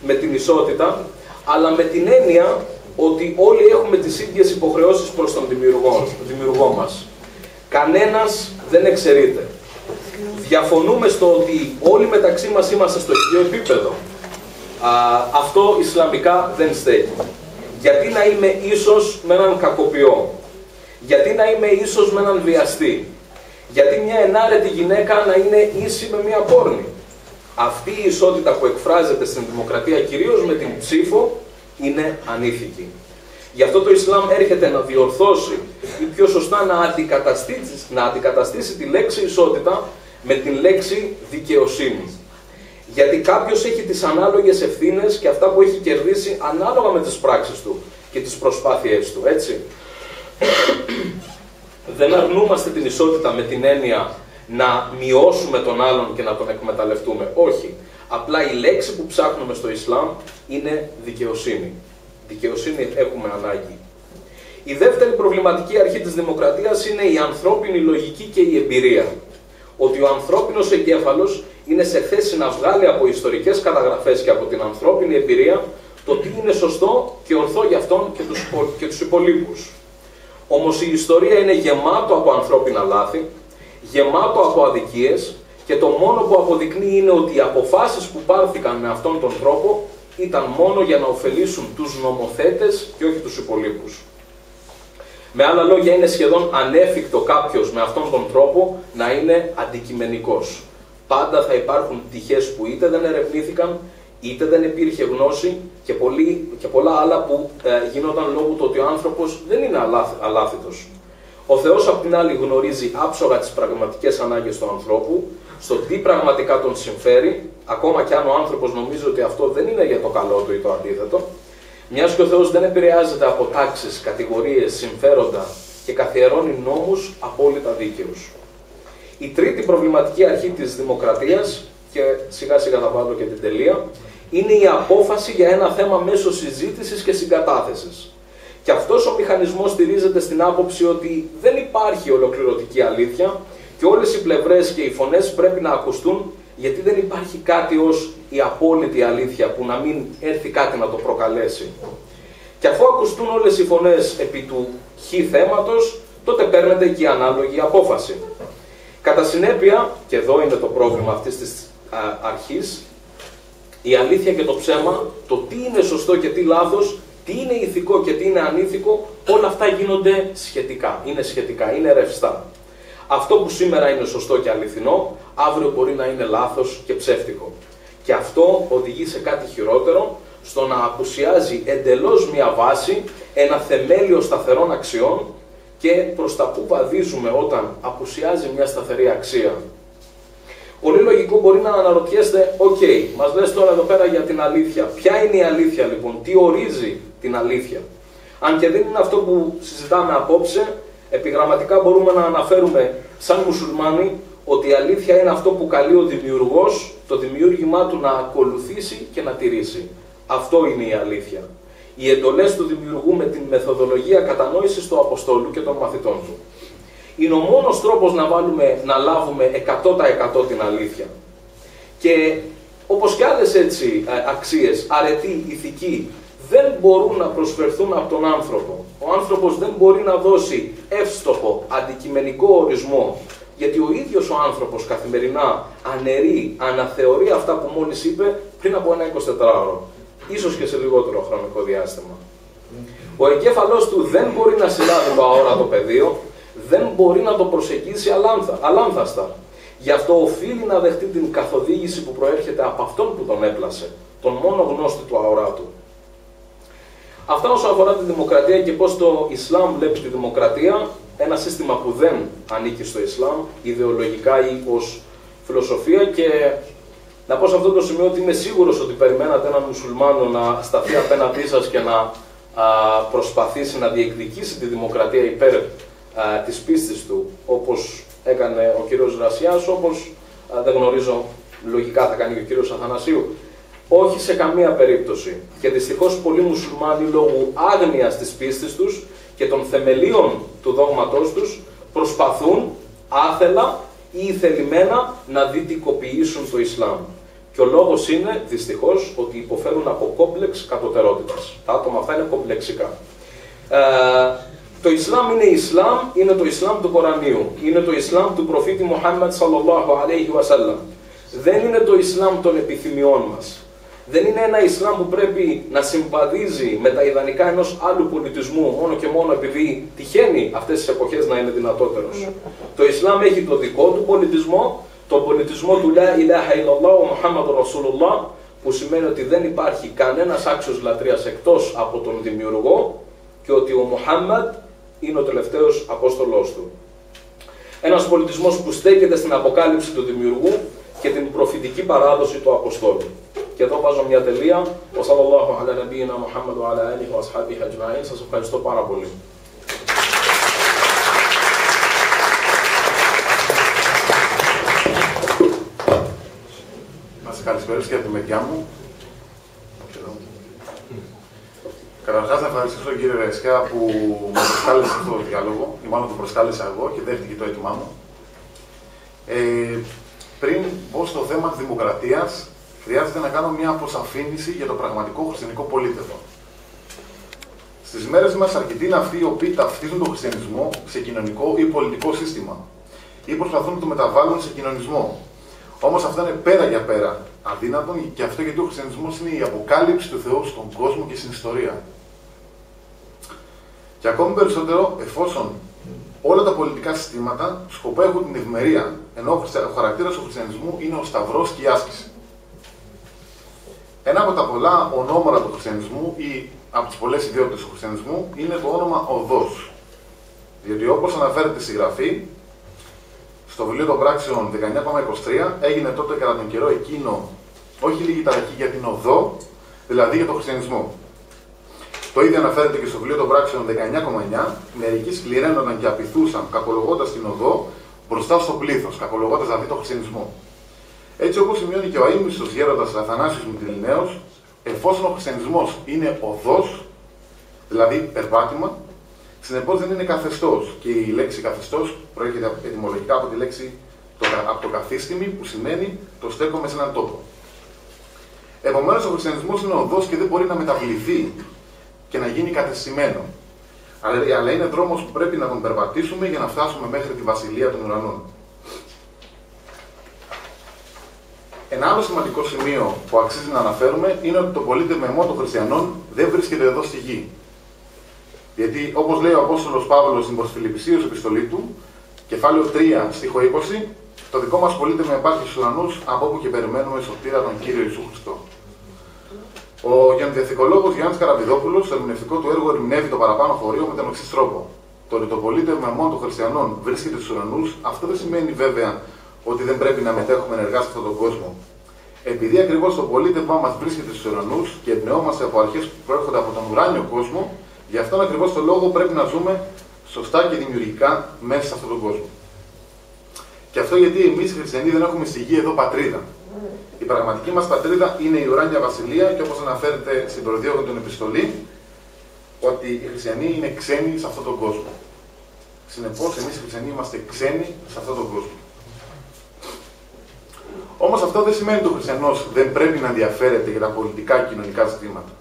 με την ισότητα, αλλά με την έννοια ότι όλοι έχουμε τις ίδιες υποχρεώσεις προς τον δημιουργό μας. Κανένας δεν εξαιρείται. Διαφωνούμε στο ότι όλοι μεταξύ μας είμαστε στο ίδιο επίπεδο. Αυτό ισλαμικά δεν στέκει. Γιατί να είμαι ίσος με έναν κακοποιό? Γιατί να είμαι ίσος με έναν βιαστή? Γιατί μια ενάρετη γυναίκα να είναι ίση με μια πόρνη? Αυτή η ισότητα που εκφράζεται στην δημοκρατία, κυρίως με την ψήφο, είναι ανήθικη. Γι' αυτό το Ισλάμ έρχεται να διορθώσει ή πιο σωστά να αντικαταστήσει τη λέξη ισότητα με την λέξη δικαιοσύνη. Γιατί κάποιος έχει τις ανάλογες ευθύνες και αυτά που έχει κερδίσει ανάλογα με τις πράξεις του και τις προσπάθειές του, έτσι. Δεν αρνούμαστε την ισότητα με την έννοια να μειώσουμε τον άλλον και να τον εκμεταλλευτούμε. Όχι. Απλά η λέξη που ψάχνουμε στο Ισλάμ είναι δικαιοσύνη. Δικαιοσύνη έχουμε ανάγκη. Η δεύτερη προβληματική αρχή της δημοκρατίας είναι η ανθρώπινη λογική και η εμπειρία. Ότι ο ανθρώπινος εγκέφαλος είναι σε θέση να βγάλει από ιστορικές καταγραφές και από την ανθρώπινη εμπειρία το τι είναι σωστό και ορθό για αυτόν και τους υπολείπους. Όμως η ιστορία είναι γεμάτο από ανθρώπινα λάθη, γεμάτο από αδικίες και το μόνο που αποδεικνύει είναι ότι οι αποφάσεις που πάρθηκαν με αυτόν τον τρόπο ήταν μόνο για να ωφελήσουν τους νομοθέτες και όχι τους υπολείπους. Με άλλα λόγια, είναι σχεδόν ανέφικτο κάποιος με αυτόν τον τρόπο να είναι αντικειμενικός. Πάντα θα υπάρχουν πτυχές που είτε δεν ερευνήθηκαν, είτε δεν υπήρχε γνώση και πολλά άλλα που γινόταν λόγω του ότι ο άνθρωπος δεν είναι αλάθητος. Ο Θεός απ' την άλλη γνωρίζει άψογα τις πραγματικές ανάγκες του ανθρώπου, στο τι πραγματικά τον συμφέρει, ακόμα και αν ο άνθρωπος νομίζει ότι αυτό δεν είναι για το καλό του ή το αντίθετο. Μιας και ο Θεός δεν επηρεάζεται από τάξεις, κατηγορίες, συμφέροντα και καθιερώνει νόμους απόλυτα δίκαιους. Η τρίτη προβληματική αρχή της δημοκρατίας, και σιγά σιγά θα βάλω και την τελεία, είναι η απόφαση για ένα θέμα μέσω συζήτησης και συγκατάθεσης. Και αυτός ο μηχανισμός στηρίζεται στην άποψη ότι δεν υπάρχει ολοκληρωτική αλήθεια και όλες οι πλευρές και οι φωνές πρέπει να ακουστούν, γιατί δεν υπάρχει κάτι ως η απόλυτη αλήθεια που να μην έρθει κάτι να το προκαλέσει. Και αφού ακουστούν όλες οι φωνές επί του χ θέματος, τότε παίρνεται και η ανάλογη απόφαση. Κατά συνέπεια, και εδώ είναι το πρόβλημα αυτής της αρχής, η αλήθεια και το ψέμα, το τι είναι σωστό και τι λάθος, τι είναι ηθικό και τι είναι ανήθικο, όλα αυτά γίνονται σχετικά, είναι ρευστά. Αυτό που σήμερα είναι σωστό και αληθινό, αύριο μπορεί να είναι λάθος και ψεύτικο. Και αυτό οδηγεί σε κάτι χειρότερο, στο να απουσιάζει εντελώς μια βάση, ένα θεμέλιο σταθερών αξιών, και προς τα που βαδίζουμε όταν απουσιάζει μια σταθερή αξία. Πολύ λογικό μπορεί να αναρωτιέστε, μας λες τώρα εδώ πέρα για την αλήθεια. Ποια είναι η αλήθεια λοιπόν, τι ορίζει την αλήθεια? Αν και δεν είναι αυτό που συζητάμε απόψε, επιγραμματικά μπορούμε να αναφέρουμε σαν μουσουλμάνοι ότι η αλήθεια είναι αυτό που καλεί ο δημιουργός, το δημιούργημά του να ακολουθήσει και να τηρήσει. Αυτό είναι η αλήθεια. Οι εντολές του δημιουργού με την μεθοδολογία κατανόησης του Αποστόλου και των μαθητών του. Είναι ο μόνος τρόπος να λάβουμε 100% την αλήθεια. Και όπως και άλλες έτσι αξίες, αρετή, ηθική, δεν μπορούν να προσφερθούν από τον άνθρωπο. Ο άνθρωπος δεν μπορεί να δώσει εύστοχο, αντικειμενικό ορισμό, γιατί ο ίδιος ο άνθρωπος καθημερινά αναιρεί, αναθεωρεί αυτά που μόλις είπε πριν από ένα 24ωρο. Ίσως και σε λιγότερο χρονικό διάστημα. Ο εγκέφαλός του δεν μπορεί να συλλάβει το αόρατο πεδίο, δεν μπορεί να το προσεγγίσει αλάνθαστα. Γι' αυτό οφείλει να δεχτεί την καθοδήγηση που προέρχεται από αυτόν που τον έπλασε, τον μόνο γνώστη του αοράτου. Αυτά όσον αφορά τη δημοκρατία και πώς το Ισλάμ βλέπει τη δημοκρατία, ένα σύστημα που δεν ανήκει στο Ισλάμ, ιδεολογικά ή ως φιλοσοφία. Και να πω σε αυτό το σημείο ότι είμαι σίγουρος ότι περιμένατε έναν μουσουλμάνο να σταθεί απέναντί σας και να προσπαθήσει να διεκδικήσει τη δημοκρατία υπέρ της πίστης του, όπως έκανε ο κύριος Ρασιάς, όπως δεν γνωρίζω, λογικά θα κάνει και ο κύριος Αθανασίου. Όχι σε καμία περίπτωση. Και δυστυχώς πολλοί μουσουλμάνοι λόγω άγνοιας της πίστης τους και των θεμελίων του δόγματός τους προσπαθούν άθελα ή θελημένα να δυτικοποιήσουν το Ισλάμ. Και ο λόγος είναι, δυστυχώς, ότι υποφέρουν από κόμπλεξ κατωτερότητας. Τα άτομα αυτά είναι κομπλεξικά. Το Ισλάμ είναι Ισλάμ, είναι το Ισλάμ του Κορανίου. Είναι το Ισλάμ του προφήτη Μουχάμμαντ σαλλαλλάχου αλέιχι βασάλλαμ. Δεν είναι το Ισλάμ των επιθυμιών μας. Δεν είναι ένα Ισλάμ που πρέπει να συμβαδίζει με τα ιδανικά ενός άλλου πολιτισμού μόνο και μόνο επειδή τυχαίνει αυτές τις εποχές να είναι δυνατότερος. Το Ισλάμ έχει το δικό του πολιτισμό, το πολιτισμό του Λα ηλάχα ηλlallah ο Μουχάμμαντ Ρασούλουλlah, που σημαίνει ότι δεν υπάρχει κανένας άξιος λατρείας εκτός από τον δημιουργό και ότι ο Μουχάμμαντ είναι ο τελευταίος Απόστολός του. Ένας πολιτισμός που στέκεται στην αποκάλυψη του δημιουργού και την προφητική παράδοση του Αποστόλου. Και εδώ βάζω μια τελεία. Wa sallallahu ala nabiyyina Muhammad wa ala alihi wa ashabihi ajma'in. Σας ευχαριστώ πάρα πολύ. Να σας καλησπέρισω και από τη μεριά μου. Καταρχάς να ευχαριστήσω τον κύριο Ρεσκά που με προσκάλεσε αυτό το διάλογο, ή μάλλον το προσκάλεσα εγώ και δέχτηκε το αίτημά μου. Πριν πω στο θέμα της δημοκρατίας, χρειάζεται να κάνω μια αποσαφήνιση για το πραγματικό χριστιανικό πολίτευμα. Στις μέρες μας, αρκετοί είναι αυτοί οι οποίοι ταυτίζουν τον χριστιανισμό σε κοινωνικό ή πολιτικό σύστημα, ή προσπαθούν να το μεταβάλουν σε κοινωνισμό. Όμως αυτό είναι πέρα για πέρα αδύνατον, και αυτό γιατί ο χριστιανισμός είναι η αποκάλυψη του Θεού στον κόσμο και στην ιστορία. Και ακόμη περισσότερο εφόσον όλα τα πολιτικά συστήματα σκοπό έχουν την ευημερία, ενώ ο χαρακτήρας του χριστιανισμού είναι ο σταυρός και η άσκηση. Ένα από τα πολλά ονόματα του χριστιανισμού ή από τις πολλές ιδιότητες του χριστιανισμού είναι το όνομα Οδός. Διότι όπως αναφέρεται στη Γραφή, στο βιβλίο των Πράξεων 19,23 έγινε τότε κατά τον καιρό εκείνο όχι λίγη ταραχή για την οδό, δηλαδή για τον χριστιανισμό. Το ίδιο αναφέρεται και στο βιβλίο των πράξεων 19,9. Μερικοί σκληραίνονταν και απειθούσαν, κακολογώντας την οδό μπροστά στο πλήθος, κακολογώντας δηλαδή τον χριστιανισμό. Έτσι, όπως σημειώνει και ο αείμνηστος γέροντας Αθανάσιος Μυτιληναίος, εφόσον ο χριστιανισμός είναι οδός, δηλαδή περπάτημα, συνεπώς δεν είναι καθεστώς. Και η λέξη καθεστώς προέρχεται ετυμολογικά από τη λέξη από το καθίστημι, που σημαίνει το στέκομαι σε έναν τόπο. Επομένως, ο χριστιανισμός είναι οδός και δεν μπορεί να μεταβληθεί και να γίνει κατεστημένο. Αλλά είναι δρόμος που πρέπει να τον περπατήσουμε για να φτάσουμε μέχρι τη βασιλεία των ουρανών. Ένα άλλο σημαντικό σημείο που αξίζει να αναφέρουμε είναι ότι το πολίτευμα ημών των χριστιανών δεν βρίσκεται εδώ στη γη. Γιατί, όπως λέει ο Απόστολος Παύλος στην προς Φιλιππισίους επιστολή του, κεφάλαιο 3, στίχο 20, το δικό μας πολίτευμα υπάρχει στους ουρανούς, από όπου και περιμένουμε σωτήρα τον Κύριο Ιησού Χριστό. Ο γενοδιαθηκολόγος Γιάννης Καραπηδόπουλος, στο ερμηνευτικό του έργο, ερμηνεύει το παραπάνω χωρίο με τον εξής τρόπο. Το ότι το πολίτευμα ημών των χριστιανών βρίσκεται στους ουρανούς, αυτό δεν σημαίνει βέβαια ότι δεν πρέπει να μετέχουμε ενεργά σε αυτόν τον κόσμο. Επειδή ακριβώς το πολίτευμα μας βρίσκεται στους ουρανούς και εμπνεόμαστε από αρχές που προέρχονται από τον ουράνιο κόσμο, γι' αυτόν ακριβώς το λόγο πρέπει να ζούμε σωστά και δημιουργικά μέσα σε αυτόν τον κόσμο. Και αυτό γιατί εμείς οι χριστιανοί δεν έχουμε στη γη εδώ πατρίδα. Η πραγματική μας πατρίδα είναι η ουράνια βασιλεία και όπως αναφέρεται στην προδιώγων των επιστολή, ότι οι χριστιανοί είναι ξένοι σε αυτόν τον κόσμο. Συνεπώς, εμείς οι χριστιανοί είμαστε ξένοι σε αυτόν τον κόσμο. Όμως αυτό δεν σημαίνει ότι ο χριστιανός δεν πρέπει να ενδιαφέρεται για τα πολιτικά και κοινωνικά ζητήματα.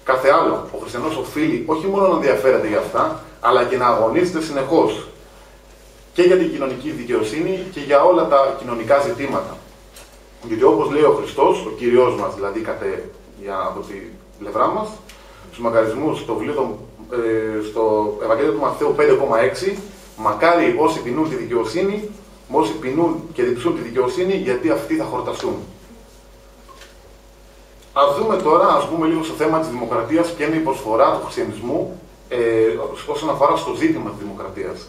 Κάθε άλλο, ο χριστιανός οφείλει όχι μόνο να ενδιαφέρεται για αυτά, αλλά και να αγωνίζεται συνεχώς και για την κοινωνική δικαιοσύνη και για όλα τα κοινωνικά ζητήματα. Γιατί όπως λέει ο Χριστός, ο Κύριος μας δηλαδή από την πλευρά μας, στους μακαρισμούς στο Ευαγγέλιο του Μαθαίου 5,6, μακάρι όσοι ποινούν τη δικαιοσύνη, όσοι ποινούν και διψούν τη δικαιοσύνη, γιατί αυτοί θα χορταστούν. Ας δούμε τώρα, ας πούμε λίγο στο θέμα της δημοκρατίας, ποια είναι η προσφορά του χριστιανισμού όσον αφορά στο ζήτημα της δημοκρατίας.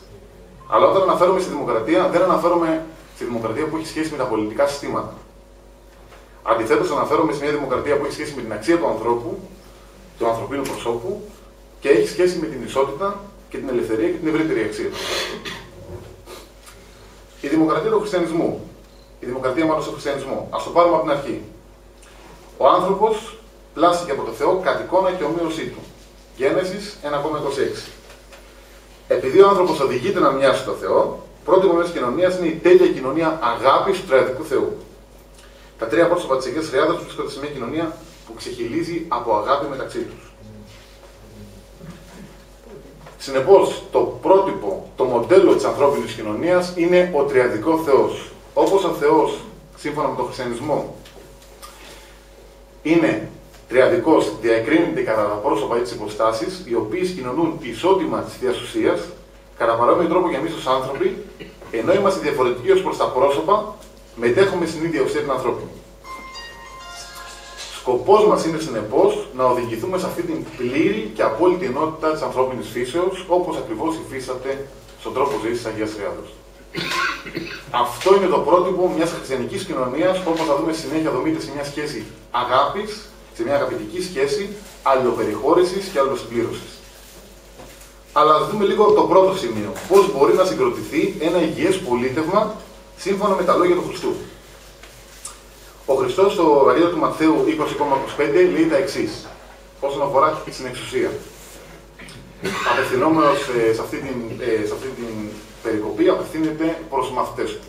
Αλλά όταν αναφέρομαι στη δημοκρατία, δεν αναφέρομαι στη δημοκρατία που έχει σχέση με τα πολιτικά συστήματα. Αντιθέτως, αναφέρομαι σε μια δημοκρατία που έχει σχέση με την αξία του ανθρώπου, του ανθρωπίνου προσώπου και έχει σχέση με την ισότητα και την ελευθερία και την ευρύτερη αξία. Η δημοκρατία του χριστιανισμού. Η δημοκρατία μάλλον στο χριστιανισμό. Ας το πάρουμε από την αρχή. Ο άνθρωπος πλάστηκε από το Θεό κατ' εικόνα και ομοίωσή του. Γένεσης 1,26. Επειδή ο άνθρωπος οδηγείται να μοιάσει στο Θεό, πρώτη μορφή της κοινωνίας είναι η τέλεια κοινωνία αγάπης του τριαδικού Θεού. Τα τρία πρόσωπα της Αγίας Τριάδας βρίσκονται σε μια κοινωνία που ξεχυλίζει από αγάπη μεταξύ τους. Συνεπώς, το πρότυπο, το μοντέλο της ανθρώπινης κοινωνίας είναι ο τριαδικός Θεός. Όπως ο Θεός, σύμφωνα με τον χριστιανισμό, είναι τριαδικός, διακρίνεται κατά τα πρόσωπα ή τις υποστάσεις, οι οποίες κοινωνούν ισότιμα της Θείας Ουσίας, κατά παρόμοιο τρόπο και εμείς ως άνθρωποι, ενώ είμαστε διαφορετικοί ως προς τα πρόσωπα, μετέχουμε στην ίδια ουσία την ανθρώπινη. Σκοπός μας είναι συνεπώς να οδηγηθούμε σε αυτή την πλήρη και απόλυτη ενότητα της ανθρώπινης φύσεως, όπως ακριβώς υφίσταται στον τρόπο ζωής της Αγίας Τριάδος. Αυτό είναι το πρότυπο μιας χριστιανικής κοινωνίας, όπως θα δούμε συνέχεια δομείται σε μια σχέση αγάπης, σε μια αγαπητική σχέση αλληλοπεριχώρησης και αλληλοσυμπλήρωσης. Αλλά ας δούμε λίγο το πρώτο σημείο. Πώς μπορεί να συγκροτηθεί ένα υγιές πολίτευμα σύμφωνα με τα λόγια του Χριστού. Ο Χριστός στο Ευαγγέλιο του Μαθαίου 20,25 λέει τα εξής, όσον αφορά στην εξουσία. Απευθυνόμενος σε αυτή την περικοπή, απευθύνεται προς τους μαθητές του.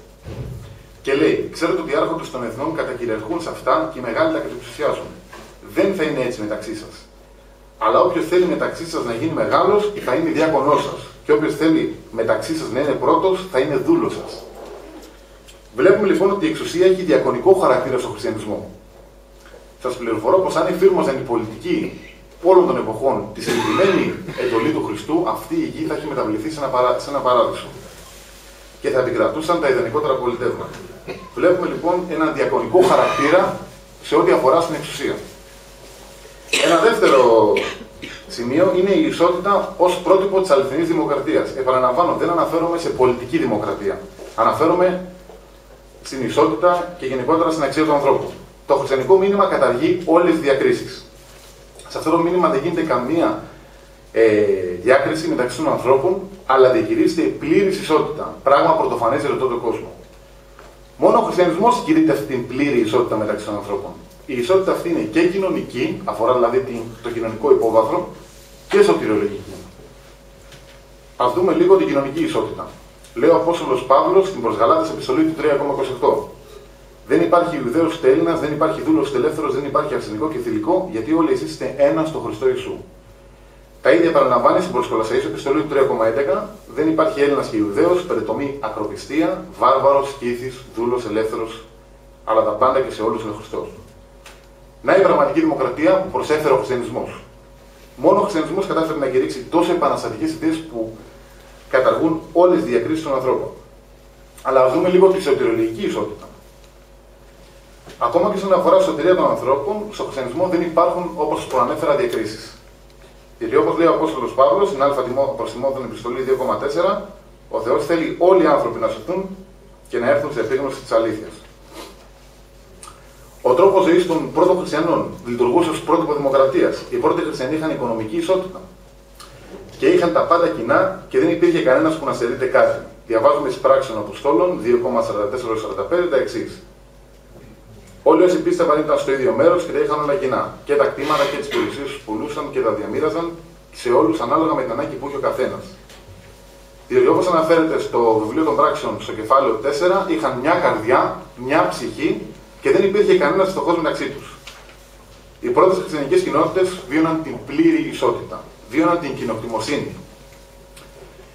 Και λέει: ξέρετε ότι οι άρχοντες των εθνών κατακυριαρχούν σε αυτά και οι μεγάλοι τα κατεξουσιάζουν. Δεν θα είναι έτσι μεταξύ σας. Αλλά όποιος θέλει μεταξύ σας να γίνει μεγάλος, θα είναι διάκονός σας. Και όποιος θέλει μεταξύ σας να είναι πρώτος, θα είναι δούλος σας. Βλέπουμε λοιπόν ότι η εξουσία έχει διακονικό χαρακτήρα στο χριστιανισμό. Σας πληροφορώ πως αν εφήρμοζαν οι πολιτικοί όλων των εποχών τη συγκεκριμένη εντολή του Χριστού, αυτή η γη θα έχει μεταβληθεί σε ένα παράδεισο. Και θα επικρατούσαν τα ιδανικότερα πολιτεύματα. Βλέπουμε λοιπόν ένα διακονικό χαρακτήρα σε ό,τι αφορά στην εξουσία. Ένα δεύτερο σημείο είναι η ισότητα ως πρότυπο της αληθινής δημοκρατίας. Επαναλαμβάνω, δεν αναφέρομαι σε πολιτική δημοκρατία. Αναφέρομαι στην ισότητα και γενικότερα στην αξία του ανθρώπου. Το χριστιανικό μήνυμα καταργεί όλες τις διακρίσεις. Σε αυτό το μήνυμα δεν γίνεται καμία διάκριση μεταξύ των ανθρώπων, αλλά διαχειρίζεται η πλήρης ισότητα. Πράγμα πρωτοφανές για τον κόσμο. Μόνο ο χριστιανισμός κηρύττει αυτή την πλήρη ισότητα μεταξύ των ανθρώπων. Η ισότητα αυτή είναι και κοινωνική, αφορά δηλαδή το κοινωνικό υπόβαθρο, και σωτηριολογική. Ας δούμε λίγο την κοινωνική ισότητα. Λέει ο Απόστολος Παύλος στην προς Γαλάτες επιστολή του 3,28. Δεν υπάρχει Ιουδαίος ούτε Έλληνας, δεν υπάρχει δούλος ούτε ελεύθερος, δεν υπάρχει αρσενικό και θηλυκό, γιατί όλοι εσείς είστε ένα στο Χριστό Ιησού. Τα ίδια παραλαμβάνει στην προς Κολοσσαείς επιστολή του 3,11. Δεν υπάρχει Έλληνας και Ιουδαίος, περιτομή ακροπιστία, βάρβαρος, σκύθης, δούλος, ελεύθερος, αλλά τα πάντα και σε όλους είναι Χριστός. Να η πραγματική δημοκρατία που προσέφερε ο χριστιανισμός. Μόνο ο χριστιανισμός κατάφερε να κηρύξει τόσο επαναστατικές ιδέες που καταργούν όλες τις διακρίσεις των ανθρώπων. Αλλά ας δούμε λίγο τη σωτηριολογική ισότητα. Ακόμα και όσον αφορά τη σωτηρία των ανθρώπων, στο χριστιανισμό δεν υπάρχουν, όπως προανέφερα, διακρίσεις. Γιατί όπως λέει ο Απόστολος Παύλος, στην Α προς Τιμόθεον επιστολή 2,4, ο Θεός θέλει όλοι οι άνθρωποι να σωθούν και να έρθουν σε επίγνωση της αλήθειας. Ο τρόπος ζωής των πρώτων χριστιανών λειτουργούσε ως πρότυπο δημοκρατίας. Οι πρώτοι χριστιανοί είχαν οικονομική ισότητα και είχαν τα πάντα κοινά και δεν υπήρχε κανένας που να στερείται κάτι. Διαβάζουμε στις πράξεις των Αποστόλων 2,44-45 τα εξής. Όλοι όσοι πίστευαν ήταν στο ίδιο μέρος και τα είχαν όλα κοινά. Και τα κτήματα και τις περιουσίες τους πουλούσαν και τα διαμοίραζαν σε όλους ανάλογα με την ανάγκη που είχε ο καθένας. Διότι όπως αναφέρεται στο βιβλίο των πράξεων στο κεφάλαιο 4, είχαν μια καρδιά, μια ψυχή και δεν υπήρχε κανένας φτωχός μεταξύ τους. Οι πρώτες χριστιανικές κοινότητες βίωναν την πλήρη ισότητα. Βίωναν την κοινοκτημοσύνη.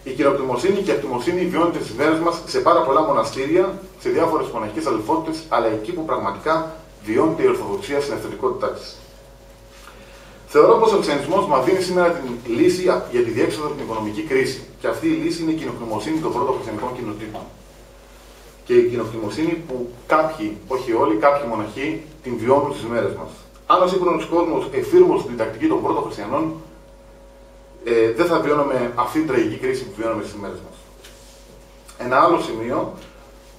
Η κοινοκτημοσύνη και η ακτημοσύνη βιώνεται στις μέρες μας σε πάρα πολλά μοναστήρια, σε διάφορες μοναχικές αδελφότητες, αλλά εκεί που πραγματικά βιώνεται η Ορθοδοξία στην ευθετικότητά της. Θεωρώ πως ο χριστιανισμός μας δίνει σήμερα την λύση για τη διέξοδο από την οικονομική κρίση. Και αυτή η λύση είναι η κοινοκτημοσύνη των πρώτων χριστιανικών κοινοτήτων. Και η κοινοκτημοσύνη που κάποιοι, όχι όλοι, κάποιοι μοναχοί την βιώνουν στις μέρες μας. Αν ο σύγχρονος κόσμος εφήρμοσε την τακτική των πρώτων χριστιανών, δεν θα βιώνουμε αυτή την τραγική κρίση που βιώνουμε στις μέρες μας. Ένα άλλο σημείο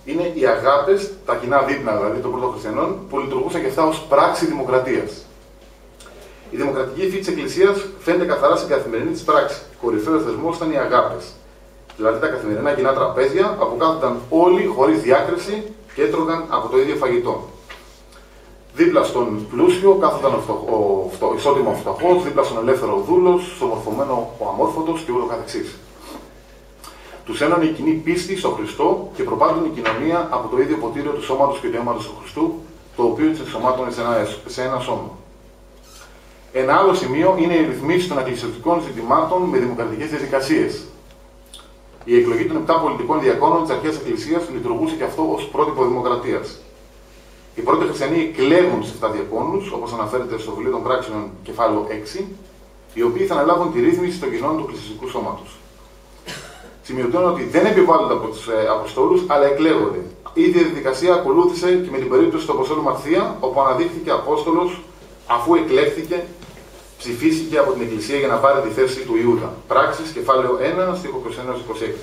είναι οι αγάπες, τα κοινά δείπνα δηλαδή των πρώτων χριστιανών, που λειτουργούσαν και αυτά ως πράξη δημοκρατίας. Η δημοκρατική υφή της Εκκλησίας φαίνεται καθαρά στην καθημερινή της πράξη. Κορυφαίος θεσμός ήταν οι αγάπες. Δηλαδή τα καθημερινά κοινά τραπέζια, όπου κάθονταν όλοι χωρίς διάκριση και έτρωγαν από το ίδιο φαγητό. Δίπλα στον πλούσιο κάθονταν ο ισότιμο φτωχός, δίπλα στον ελεύθερο δούλος, στο μορφωμένο ο αμόρφωτος και ούτω καθεξής. Τους ένωνε η κοινή πίστη στο Χριστό και προπάντων η κοινωνία από το ίδιο ποτήριο του σώματος και του αίματος του Χριστού, το οποίο τις εξωμάτωνε σε ένα σώμα. Ένα άλλο σημείο είναι η ρυθμίση των εκκλησιαστικών ζητημάτων με δημοκρατικές διαδικασίες. Η εκλογή των 7 πολιτικών διακόνων της αρχαίας Εκκλησίας λειτουργούσε και αυτό ως πρότυπο δημοκρατίας. Οι πρώτοι χριστιανοί εκλέγουν τους 7 διακόνους, όπως αναφέρεται στο βιβλίο των πράξεων κεφάλαιο 6, οι οποίοι θα αναλάβουν τη ρύθμιση των κοινών του εκκλησιαστικού σώματος. Σημειωτώνω ότι δεν επιβάλλονται από τους Αποστόλους, αλλά εκλέγονται. Η ίδια διαδικασία ακολούθησε και με την περίπτωση του Αποστόλου Μαρθία, όπου αναδείχθηκε Απόστολος αφού εκλέχθηκε, ψηφίστηκε από την Εκκλησία για να πάρει τη θέση του Ιούδα. Πράξεις, κεφάλαιο 1, στίχο 21-26.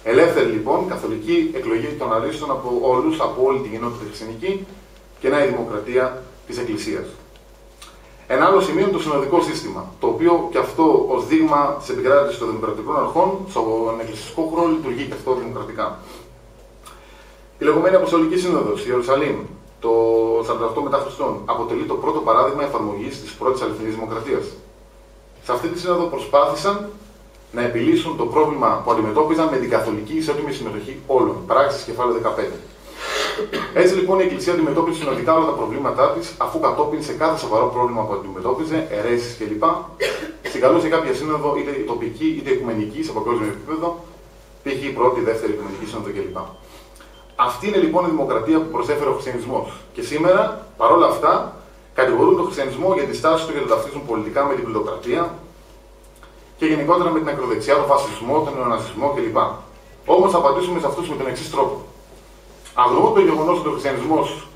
Ελεύθερη λοιπόν, καθολική εκλογή των αρίστων από όλους, από όλη την κοινότητα χριστιανική και να η δημοκρατία της Εκκλησίας. Ένα άλλο σημείο είναι το συνοδικό σύστημα, το οποίο και αυτό ως δείγμα της επικράτησης των δημοκρατικών αρχών, στον εκκλησιαστικό χώρο λειτουργεί και αυτό δημοκρατικά. Η λεγόμενη Αποστολική Σύνοδος, η Ιερουσαλήμ, το 48 μετά Χριστόν, αποτελεί το πρώτο παράδειγμα εφαρμογής της πρώτης αληθινής δημοκρατίας. Σε αυτή τη σύνοδο προσπάθησαν να επιλύσουν το πρόβλημα που αντιμετώπιζαν με την καθολική ισότιμη συμμετοχή όλων. Πράξεις κεφάλαιο 15. Έτσι λοιπόν η Εκκλησία αντιμετώπιζε συνολικά όλα τα προβλήματά της, αφού κατόπιν σε κάθε σοβαρό πρόβλημα που αντιμετώπιζε, αιρέσεις κλπ., συγκαλούσε κάποια σύνοδο είτε τοπική είτε οικουμενική σε παγκόσμιο επίπεδο, π.χ. πρώτη, δεύτερη οικουμενική σύνοδο κλπ. Αυτή είναι λοιπόν η δημοκρατία που προσέφερε ο χριστιανισμός. Και σήμερα, παρόλα αυτά, κατηγορούν τον χριστιανισμό για τη στάση του και τον ταυτίζουν πολιτικά με την πλutοκρατία και γενικότερα με την ακροδεξιά, τον φασισμό, τον νεοναζισμό κλπ. Όμως θα απαντήσουμε σε αυτούς με τον εξής τρόπο. Αγνοούν το γεγονός ότι ο χριστιανισμός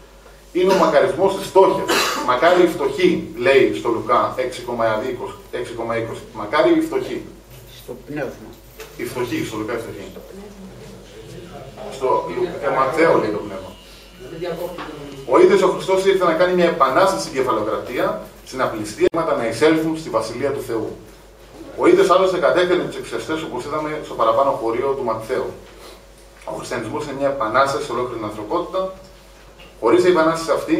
είναι ο μακαρισμός της φτώχειας. Μακάρι οι φτωχοί, λέει στο Λουκά 6,20. Μακάρι οι φτωχοί. Στο πνεύμα. Οι φτωχοί, στο Λουκά οι φτωχοί. Στο Ματθαίο λέει το πνεύμα. Ο ίδιος ο Χριστός ήρθε να κάνει μια επανάσταση στην κεφαλοκρατία, συναπληστία να εισέλθουν στη βασιλεία του Θεού. Ο ίδιος άλλωστε κατέκρινε τους εξαιστές, όπως είδαμε στο παραπάνω χωρίο του Ματθαίου. Ο χριστιανισμός είναι μια επανάσταση σε ολόκληρη την ανθρωπότητα. Χωρίς την επανάσταση αυτή,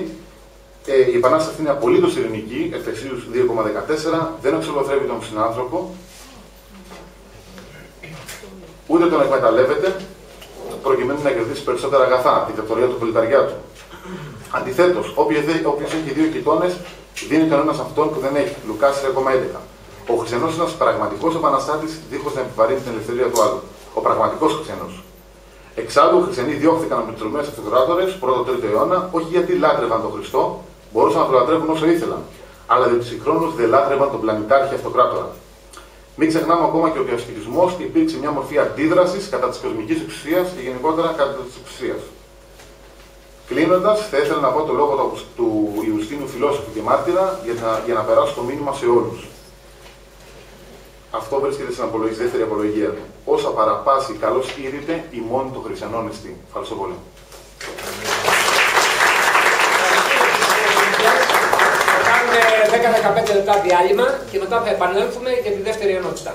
η επανάσταση αυτή είναι απολύτως ειρηνική, Εφεσίους 2,14, δεν εξολοθρεύει τον συνάνθρωπο, ούτε τον εκμεταλλεύεται, προκειμένου να κερδίσει περισσότερα αγαθά, τη δικτατορία του πολιταριάτου. Αντιθέτως, όποιος έχει δύο γειτόνες, δίνει τον ένα σε αυτόν που δεν έχει. Λουκάς 3,11. Ο χριστιανός είναι ένας πραγματικός επαναστάτης, δίχως να επιβαρύνει την ελευθερία του άλλου. Ο πραγματικός χριστιανός. Εξάλλου, οι χριστιανοί διώχθηκαν από τους Ρωμαίους αυτοκράτορες, 1ο-3ο αιώνα, όχι γιατί λάτρευαν τον Χριστό, μπορούσαν να τον λατρεύουν όσο ήθελαν, αλλά διότι συγχρόνως δεν λάτρευαν τον πλανητάρχη αυτοκράτορα. Μην ξεχνάμε ακόμα και ότι ο ασκητισμός υπήρξε μια μορφή αντίδρασης κατά της κοσμικής εξουσίας και γενικότερα κατά της εξουσίας. Κλείνοντας, θα ήθελα να πω το λόγο του Ιουστίνιου φιλόσοφου και μάρτυρα για να περάσω το μήνυμα σε όλους. Αυτό βρίσκεται στην δεύτερη απολογία του. Όσα παραπάσει καλώς ήρυτε, ημών των χριστιανών εστί. Ευχαριστώ πολύ. Θα κάνουμε 10-15 λεπτά διάλειμμα και μετά θα επανέλθουμε για τη δεύτερη ενότητα.